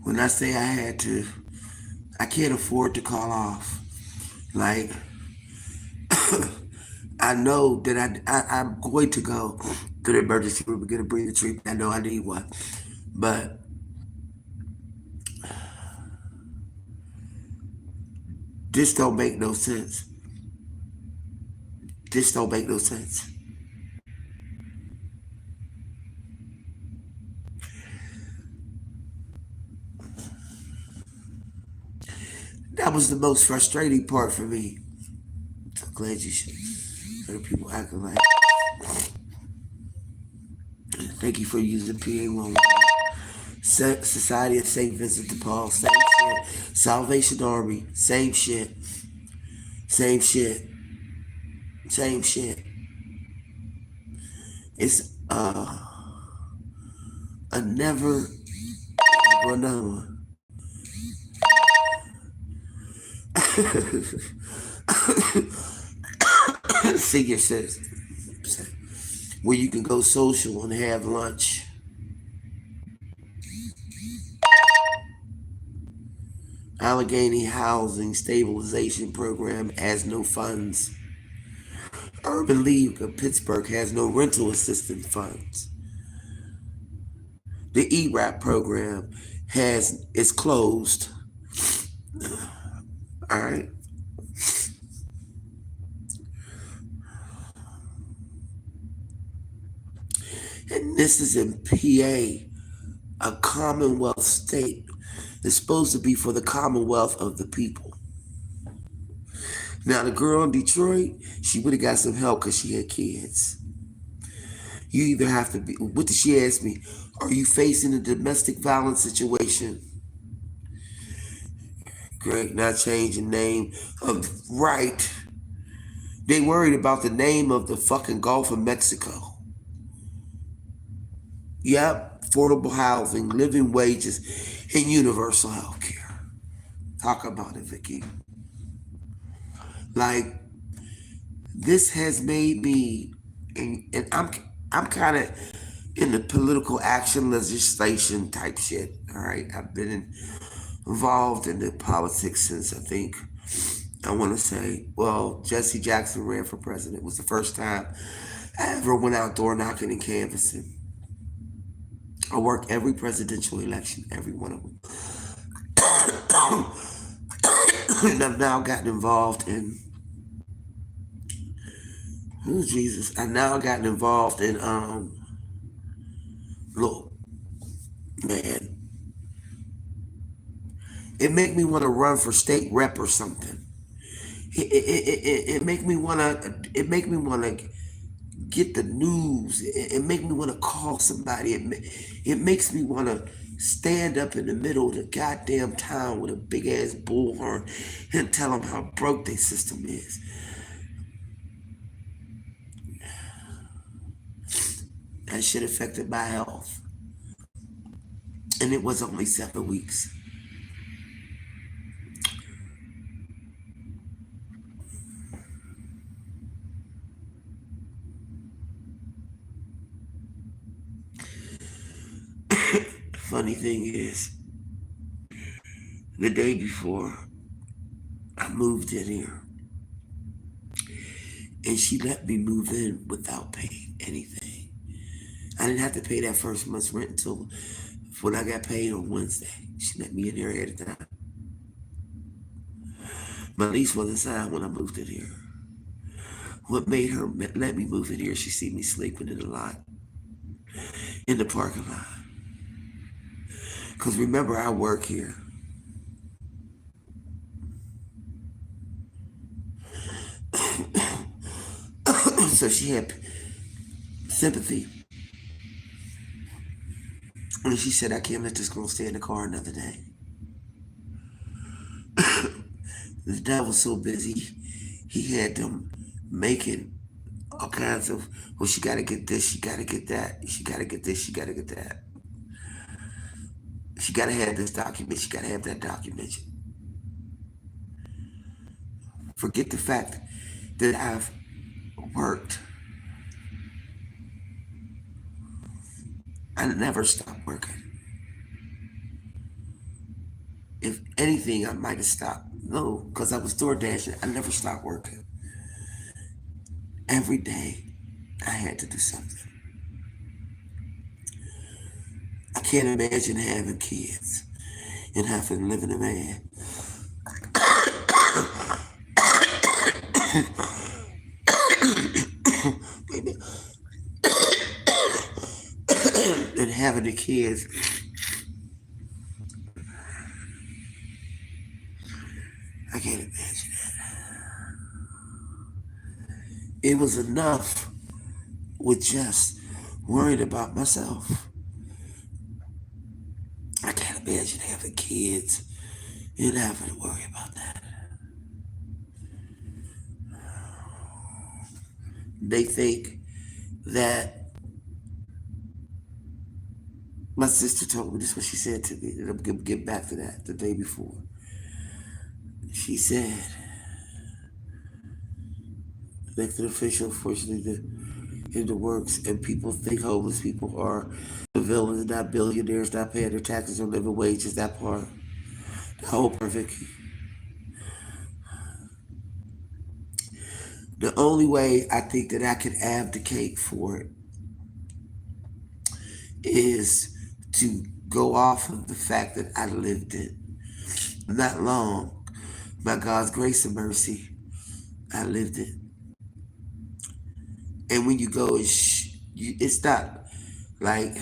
When I say I can't afford to call off. Like, I know that I'm going to go to the emergency room and get a breathing treatment. I know I need one. But this don't make no sense. This don't make no sense. That was the most frustrating part for me. I'm glad you should heard people acting like. Thank you for using PA1. Society of St. Vincent de Paul, same shit. Salvation Army, same shit. Same shit. Same shit. It's a never another one. Senior citizen, where you can go social and have lunch. Allegheny Housing Stabilization Program has no funds. Urban League of Pittsburgh has no rental assistance funds. The ERAP program is closed. All right. And this is in PA, a Commonwealth state. It's supposed to be for the Commonwealth of the people. Now, the girl in Detroit, she would have got some help because she had kids. You either have to be, what did she ask me? Are you facing a domestic violence situation? Great, not changing name of, right. They worried about the name of the fucking Gulf of Mexico. Yep, affordable housing, living wages, and universal health care. Talk about it, Vicky. Like, this has made me, and I'm kind of in the political action legislation type shit. All right, I've been involved in the politics since I want to say, well, Jesse Jackson ran for president. It was the first time I ever went out door knocking and canvassing. I work every presidential election, every one of them. And I've now gotten involved in, oh Jesus, I've now gotten involved in, look, man, it make me want to run for state rep or something. It make me want to get the news. It make me want to call somebody. It makes me want to stand up in the middle of the goddamn town with a big ass bullhorn and tell them how broke their system is. That shit affected my health. And it was only 7 weeks. Funny thing is, the day before I moved in here, and she let me move in without paying anything. I didn't have to pay that first month's rent until when I got paid on Wednesday. She let me in here ahead of time. My lease wasn't signed when I moved in here. What made her let me move in here? She see me sleeping in the lot, in the parking lot. Because remember, I work here. So she had sympathy. And she said, I can't let this girl stay in the car another day. The dad was so busy, he had them making all kinds of, well, she got to get this, she got to get that, she got to get this, she got to get that. She got to have this document, she got to have that document. Forget the fact that I've worked. I never stopped working. If anything, I might have stopped. No, because I was door dashing. I never stopped working. Every day, I had to do something. I can't imagine having kids and having to live in a man. And having the kids. I can't imagine that. It was enough with just worrying about myself. I can't imagine having kids and having to worry about that. They think that my sister told me this is what she said to me, and I'm gonna get back to that the day before. She said, elected official, unfortunately, in the works, and people think homeless people are the villains, not billionaires, not paying their taxes or living wages, that part. The whole perfect. The only way I think that I can abdicate for it is to go off of the fact that I lived it. Not long. By God's grace and mercy, I lived it. And when you go, it's not like,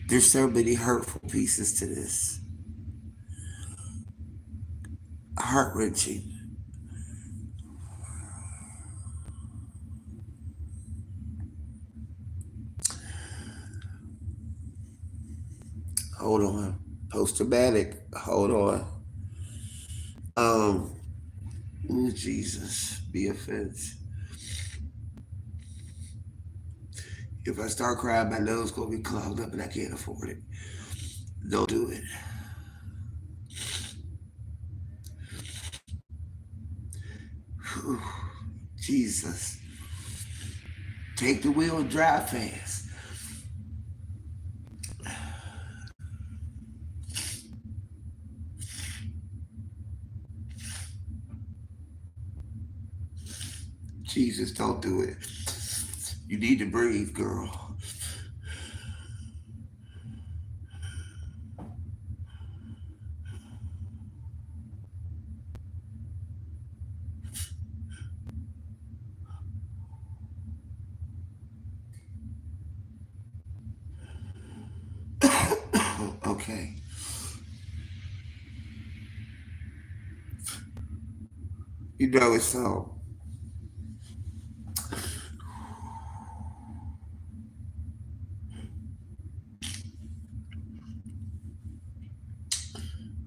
there's so many hurtful pieces to this. Heart-wrenching. Hold on. Post-traumatic. Hold on. Oh, Jesus. Be offense. If I start crying, my nose gonna be clogged up and I can't afford it. Don't do it. Whew. Jesus. Take the wheel and drive fast. Jesus, don't do it. You need to breathe, girl. Okay. You know it's so.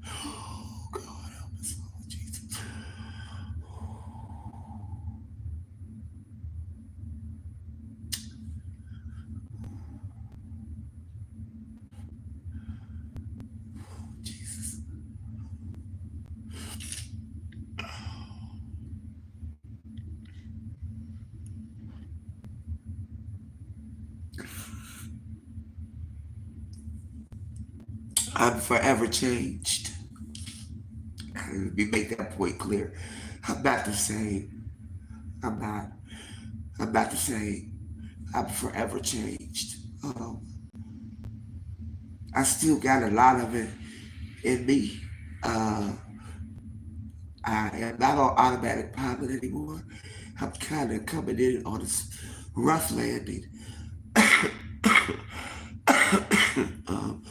Oh, God, help us, Lord Jesus. Jesus. I'm forever changed. Let me make that point clear. I'm not the same. I'm not. I'm not the same. I'm forever changed. I still got a lot of it in me. Uh, I am not on automatic pilot anymore. I'm kind of coming in on this rough landing. um,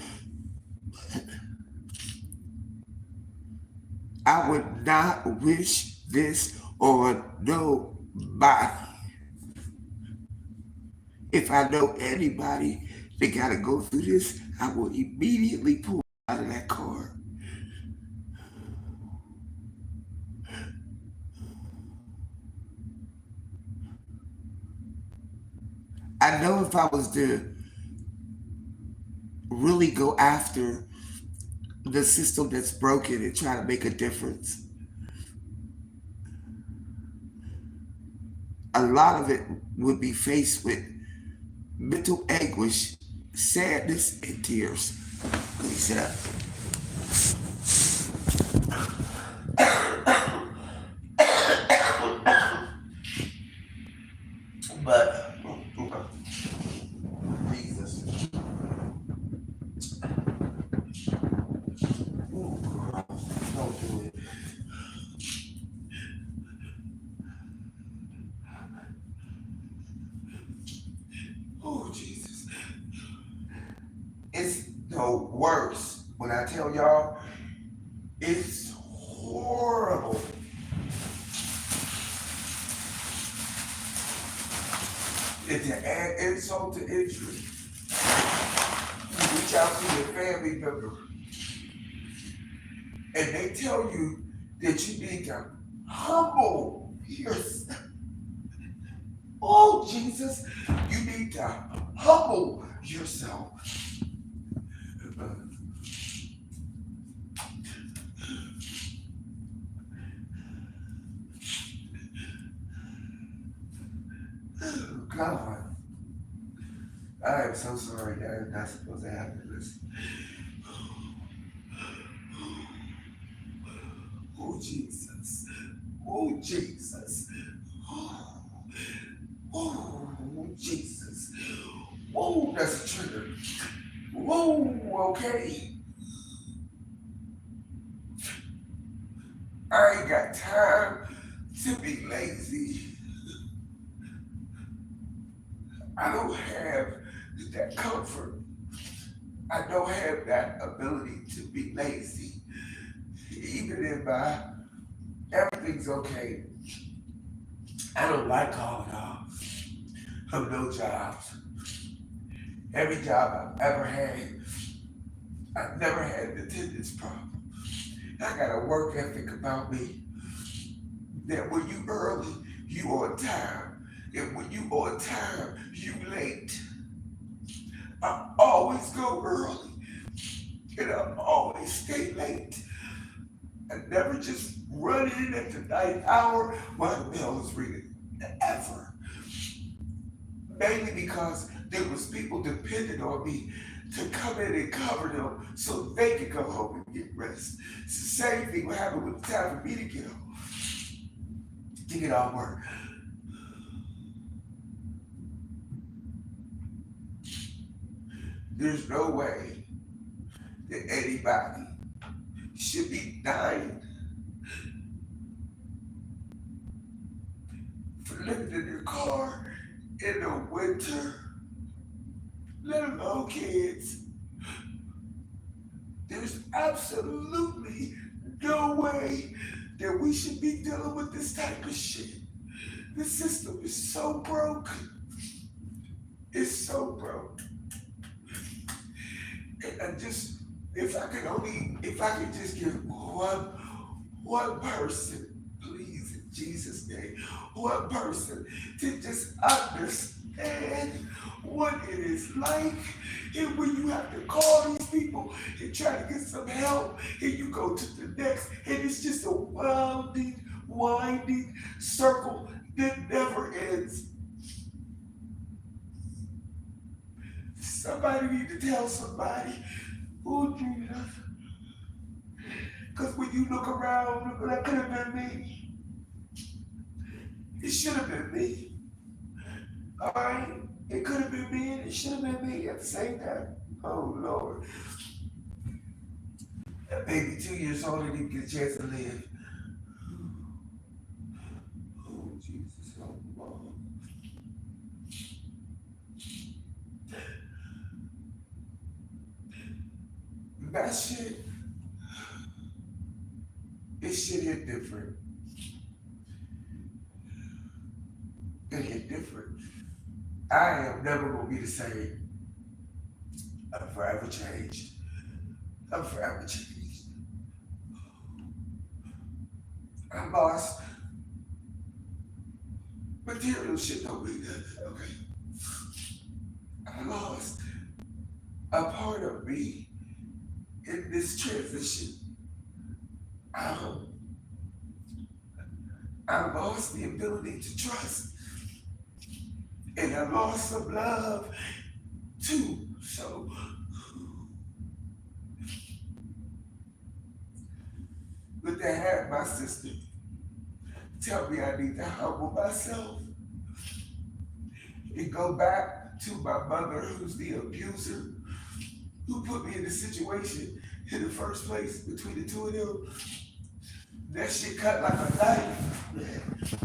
I would not wish this on nobody. If I know anybody that got to go through this, I will immediately pull out of that car. I know if I was to really go after the system that's broken and try to make a difference, a lot of it would be faced with mental anguish, sadness, and tears. Let me sit up. But Jesus. Ooh, don't do it. Oh, Jesus. It's no worse. When I tell y'all, it's horrible. And to add insult to injury, you reach out to your family member and they tell you that you need to humble yourself. Oh, Jesus, you need to humble yourself. Oh, God, I am so sorry. That is not supposed to happen. This. Oh, Jesus. Oh, Jesus. Oh, Jesus. Whoa, that's a trigger. Whoa, okay. I ain't got time to be lazy. I don't have that comfort. I don't have that ability to be lazy. Even if everything's okay, I don't like calling off. Of no jobs. Every job I've ever had, I've never had an attendance problem. I got a work ethic about me that when you early, you on time. And when you on time, you late. I always go early and I always stay late. I never just run in at the night hour while the bell is ringing. Ever. Mainly because there was people depending on me to come in and cover them so they could go home and get rest. It's the same thing what happened with the time for me to get home, to get off work. There's no way that anybody should be dying for living in their car in the winter, let alone kids. There's absolutely no way that we should be dealing with this type of shit. The system is so broke. It's so broke. And I just, if I could just get one person, please, in Jesus' name, one person to just understand what it is like, and when you have to call these people and try to get some help, and you go to the next, and it's just a winding circle that never ends. Somebody need to tell somebody, oh Jesus, because when you look around, that could have been me. It should have been me. All right? It could have been me and it should have been me at the same time. Oh Lord. That baby 2 years old didn't even get a chance to live. Oh Jesus, oh Lord. That shit, this shit hit different. It hit different. I am never gonna be the same. I'm forever changed. I'm forever changed. I lost material shit don't mean nothing, okay? I lost a part of me in this transition. I lost the ability to trust, and I lost some love too. So, but that had my sister tell me I need to humble myself and go back to my mother, who's the abuser, who put me in this situation in the first place between the two of them. That shit cut like a knife.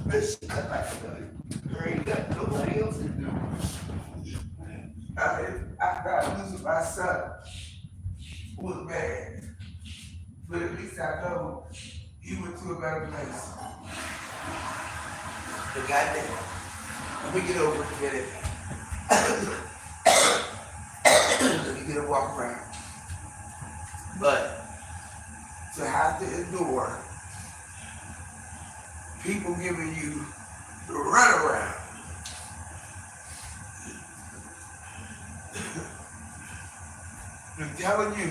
That shit cut like a knife. There ain't got nobody else to do. I got losing my son was bad, but at least I know he went to a better place. But goddamn, let me get over it a minute. Let me get a walk around. But to have to endure people giving you the runaround, they're telling you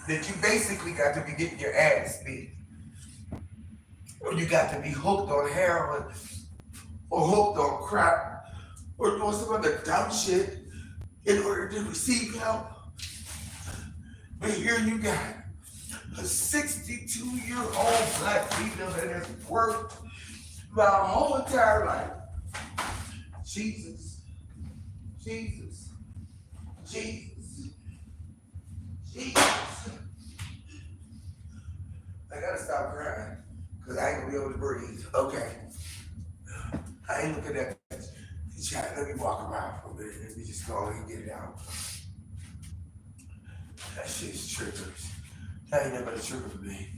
that you basically got to be getting your ass beat, or you got to be hooked on heroin, or hooked on crack, or doing some other dumb shit in order to receive help. But here you got a 62-year-old black female that has worked my whole entire life. Jesus, Jesus, Jesus, Jesus. I gotta stop crying, because I ain't gonna be able to breathe. Okay. I ain't looking at that chat. Let me walk around for a minute. Let me just go and get it out. That shit's triggers. That ain't never a trigger for me.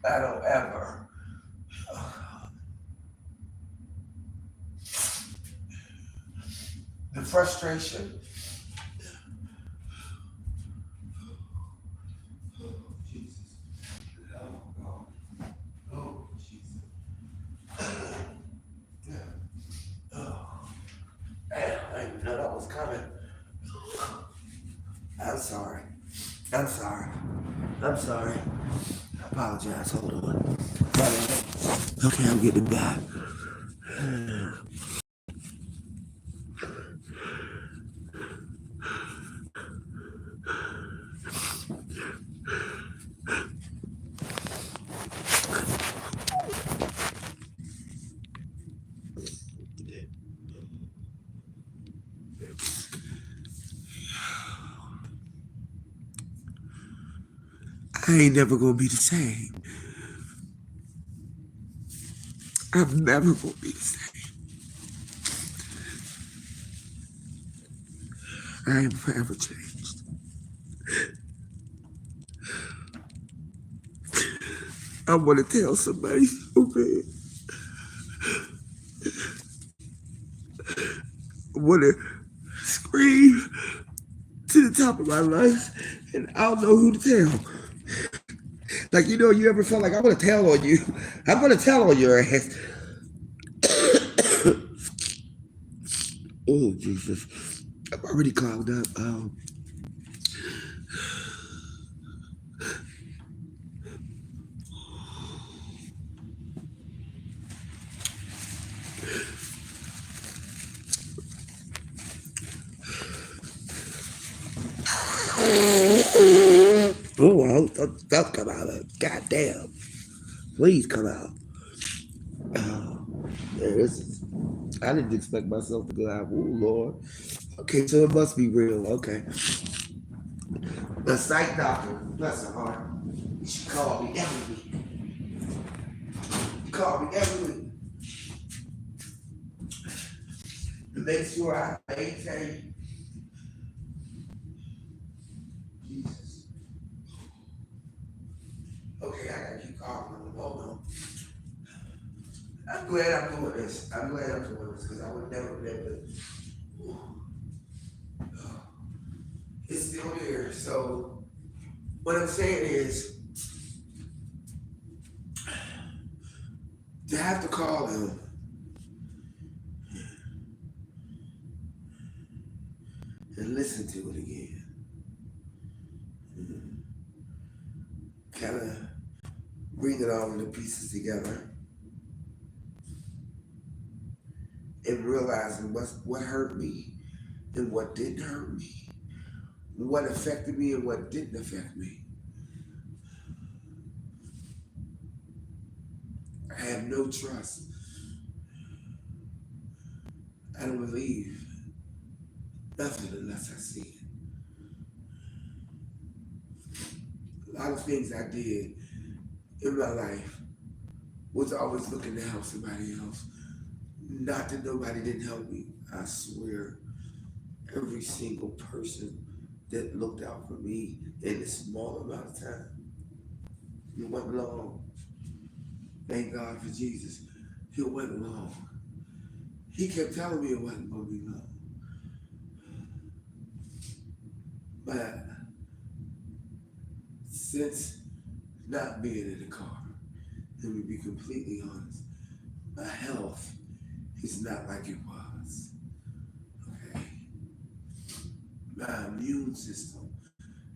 I don't ever. The frustration. Oh, Jesus. Oh, God. Oh, Jesus. Oh. Man, I didn't know that was coming. I'm sorry. I'm sorry. I'm sorry. I apologize. Hold on. Okay, I'm getting back. I ain't never gonna be the same. I'm never gonna be the same. I am forever changed. I want to tell somebody so bad. I want to scream to the top of my lungs, and I don't know who to tell. Like, you know, you ever felt like, I'm going to tell on you. I'm going to tell on your ass. Oh, Jesus. I'm already clogged up. Oh, don't come out. Goddamn. Please come out. There it is. I didn't expect myself to go out. Oh, Lord. Okay, so it must be real. Okay. The psych doctor, bless her heart, she called me every week. She called me every week to make sure I maintain. Jesus. Okay, I gotta keep calling them. Hold on. I'm glad I'm doing this. I'm glad I'm doing this because I would never been able to. It's still there. So what I'm saying is to have to call him and listen to it again. Kind of bringing all of the pieces together and realizing what hurt me and what didn't hurt me, what affected me and what didn't affect me. I have no trust. I don't believe nothing unless I see it. A lot of things I did in my life was always looking to help somebody else. Not that nobody didn't help me. I swear, every single person that looked out for me in a small amount of time, it wasn't long. Thank God for Jesus. It wasn't long. He kept telling me it wasn't going to be long. But since not being in the car, let me be completely honest, my health is not like it was. Okay? My immune system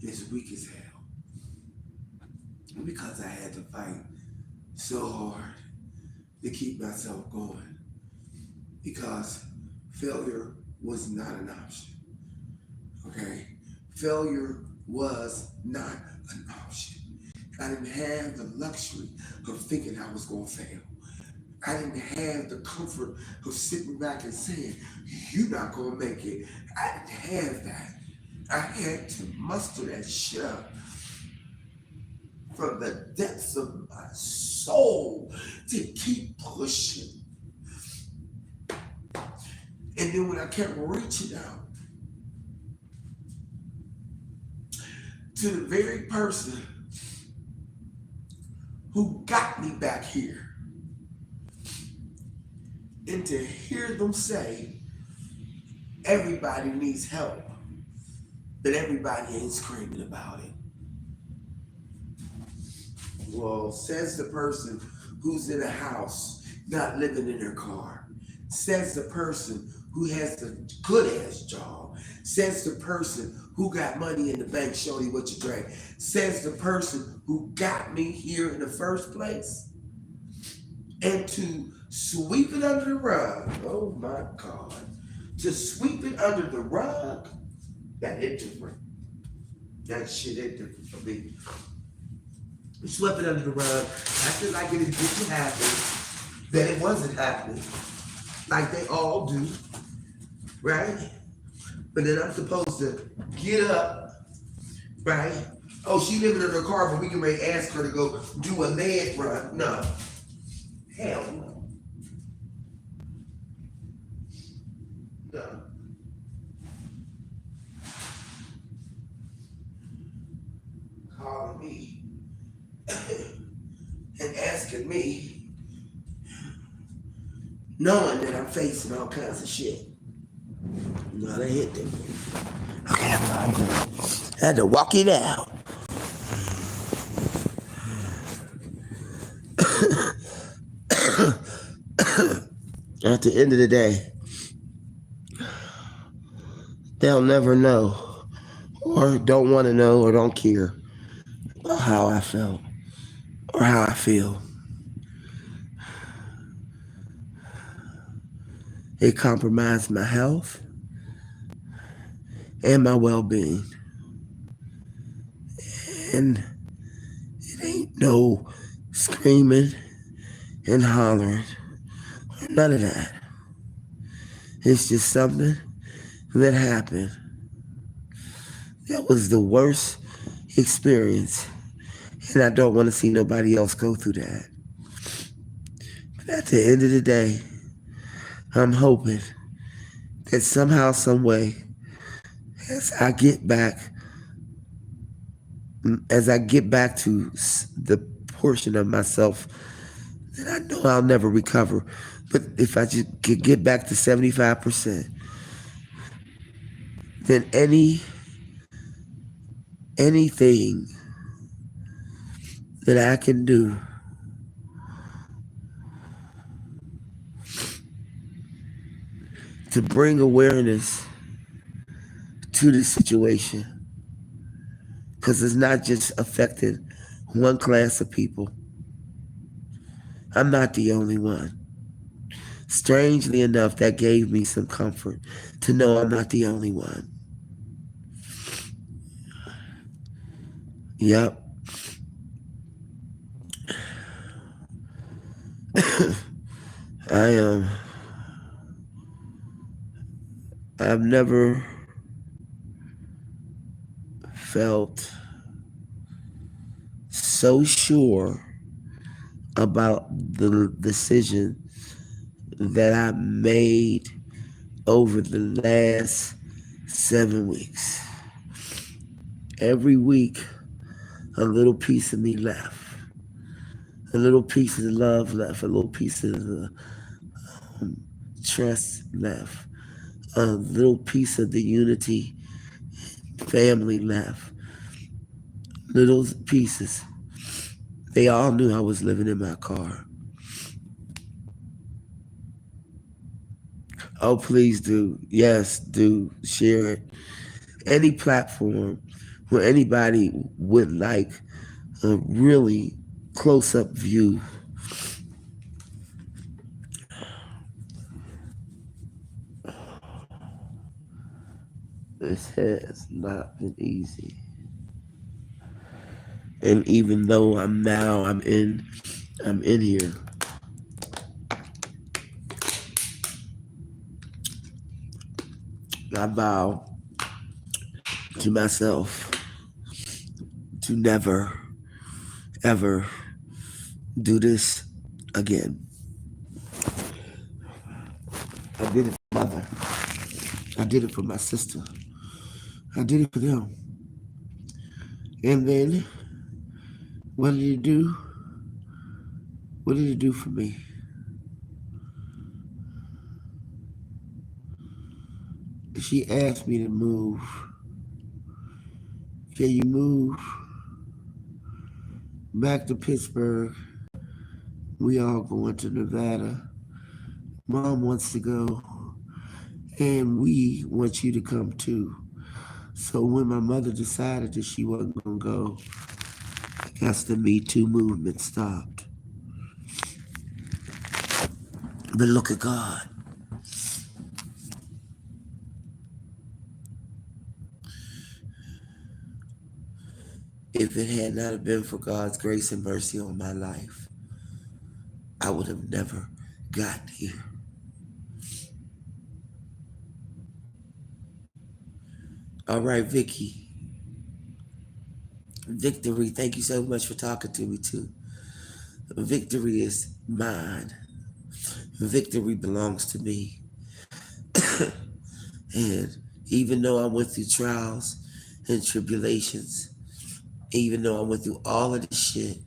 is weak as hell because I had to fight so hard to keep myself going because failure was not an option. Okay? Failure was not an option. I didn't have the luxury of thinking I was going to fail. I didn't have the comfort of sitting back and saying, you're not going to make it. I didn't have that. I had to muster that shit up from the depths of my soul to keep pushing. And then when I kept reaching out to the very person who got me back here, and to hear them say, everybody needs help, but everybody ain't screaming about it. Well, says the person who's in a house, not living in their car. Says the person who has the good ass job. Says the person who got money in the bank, show you what you drank. Says the person who got me here in the first place. And to sweep it under the rug, oh my God. To sweep it under the rug, that ain't different. That shit ain't different for me. Sweep it under the rug, acting like it didn't happen, that it wasn't happening, like they all do, right? But then I'm supposed to get up, right? Oh, she living in her car, but we can ready ask her to go do a leg run. No. Hell no. No. Calling me and asking me, knowing that I'm facing all kinds of shit. No, they hit them. Okay, I'm good. I had to walk it out. At the end of the day, they'll never know, or don't want to know, or don't care about how I felt, or how I feel. It compromised my health and my well-being. And it ain't no screaming and hollering, none of that. It's just something that happened. That was the worst experience. And I don't want to see nobody else go through that. But at the end of the day, I'm hoping that somehow, some way, as I get back to the portion of myself that I know I'll never recover, but if I just could get back to 75%, then anything that I can do to bring awareness to the situation, because it's not just affecting one class of people. I'm not the only one. Strangely enough, that gave me some comfort to know I'm not the only one. Yep. I've never felt so sure about the decision that I made over the last 7 weeks. Every week, a little piece of me left. A little piece of the love left. A little piece of the trust left. A little piece of the unity family left. Little pieces. They all knew I was living in my car. Oh, please do. Yes, do. Share it. Any platform where anybody would like a really close-up view. This has not been easy. And even though I'm in here. I vow to myself to never, ever do this again. I did it for my mother. I did it for my sister. I did it for them. And then, what did it do? What did it do for me? She asked me to move. Can you move back to Pittsburgh? We all going to Nevada. Mom wants to go, and we want you to come too. So when my mother decided that she wasn't going to go, I guess the Me Too movement stopped. But look at God. If it had not have been for God's grace and mercy on my life, I would have never gotten here. All right, Vicky. Victory, thank you so much for talking to me too. Victory is mine. Victory belongs to me. And even though I went through trials and tribulations, even though I went through all of this shit,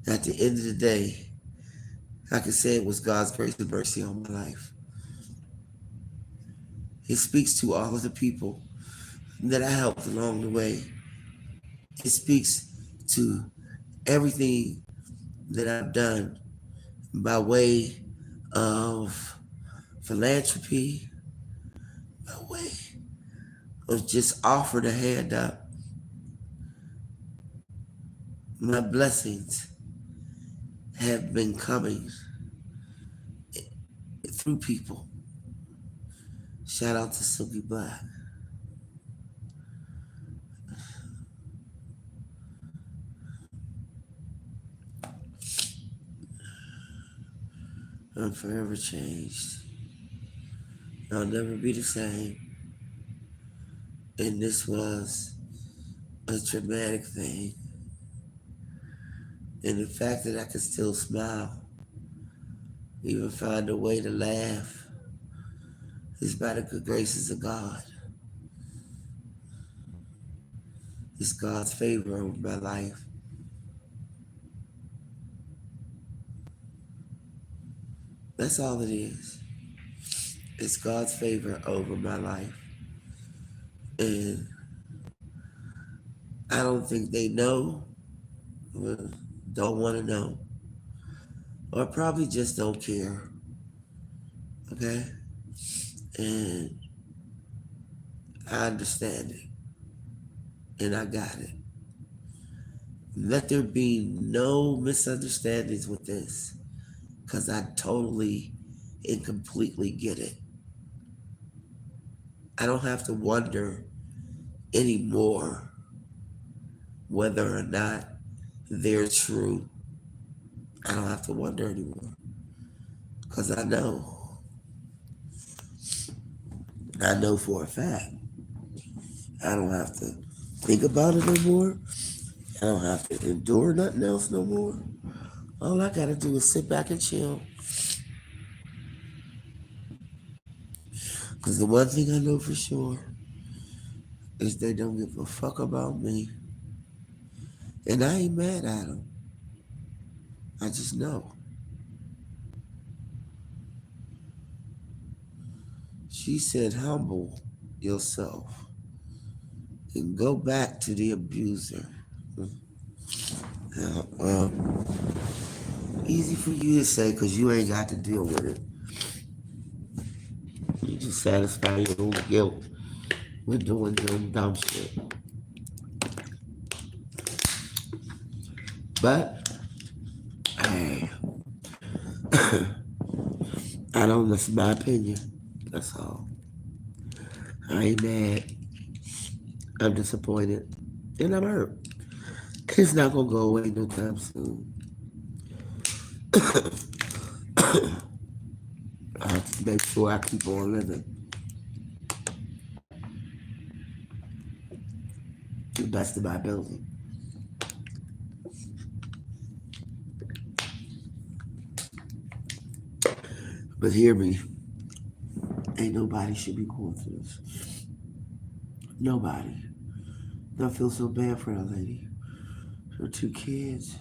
at the end of the day, I can say it was God's grace and mercy on my life. It speaks to all of the people that I helped along the way. It speaks to everything that I've done by way of philanthropy, by way of just offering a hand up. My blessings have been coming through people. Shout out to Silky Black. I'm forever changed. I'll never be the same. And this was a traumatic thing. And the fact that I can still smile, even find a way to laugh, is by the good graces of God. It's God's favor over my life. That's all it is. It's God's favor over my life. And I don't think they know, or don't want to know, or probably just don't care. Okay? And I understand it. And I got it. Let there be no misunderstandings with this, because I totally and completely get it. I don't have to wonder anymore whether or not they're true. I don't have to wonder anymore, because I know. I know for a fact. I don't have to think about it no more. I don't have to endure nothing else no more. All I gotta do is sit back and chill. Because the one thing I know for sure is they don't give a fuck about me. And I ain't mad at them. I just know. She said, humble yourself and go back to the abuser. Yeah, well, easy for you to say because you ain't got to deal with it. You just satisfy your own guilt with doing dumb shit. But, hey, I don't, that's my opinion. That's all. I ain't mad. I'm disappointed. And I'm hurt. It's not gonna go away no time soon. I have to make sure I keep on living to the best of my ability. But hear me, ain't nobody should be going through this. Nobody. I feel so bad for that lady. Her 2 kids.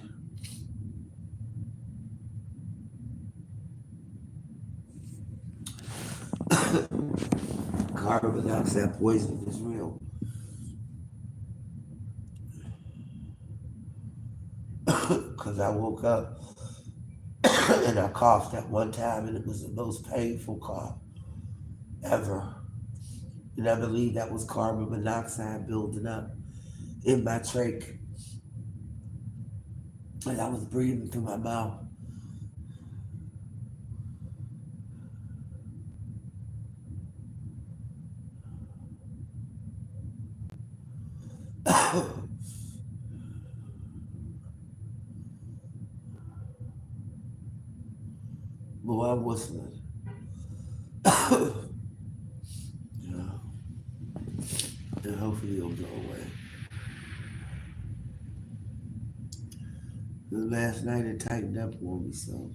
Carbon monoxide poisoning is real. Because I woke up and I coughed at one time, and it was the most painful cough ever. And I believe that was carbon monoxide building up in my trach. And I was breathing through my mouth. Boy, I'm whistling. Yeah. And hopefully it'll go away. last night it tightened up on me, so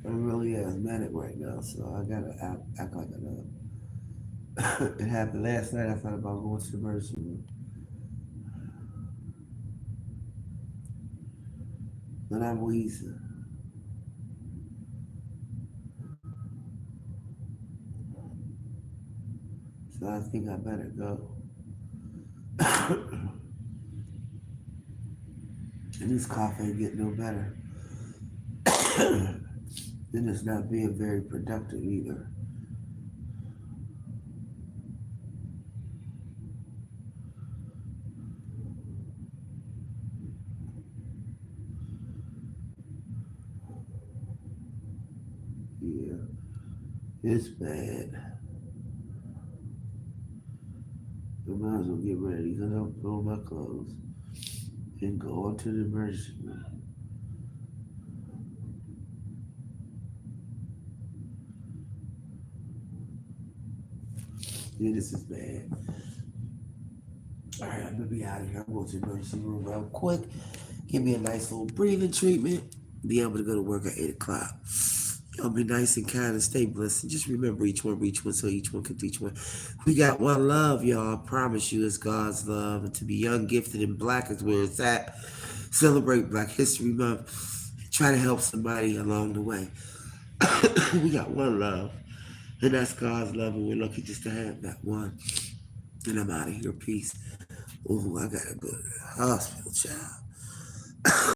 I'm really asthmatic right now, so I gotta act like I know. It happened last night. I thought about going to the emergency room, but I'm wheezing, so I think I better go. And this cough ain't getting no better. Then it's not being very productive either. Yeah, it's bad. I might as well get ready because I'm throwing my clothes and go on to the emergency room. Yeah, this is bad. All right, I'm gonna be out of here. I'm going to the emergency room real quick. Give me a nice little breathing treatment. Be able to go to work at 8 o'clock. Y'all be nice and kind and stay blessed. And just remember each one so each one can teach one. We got one love, y'all. I promise you it's God's love. And to be young, gifted, and black is where it's at. Celebrate Black History Month. Try to help somebody along the way. We got one love. And that's God's love. And we're lucky just to have that one. And I'm out of here. Peace. Oh, I gotta go to the hospital, child.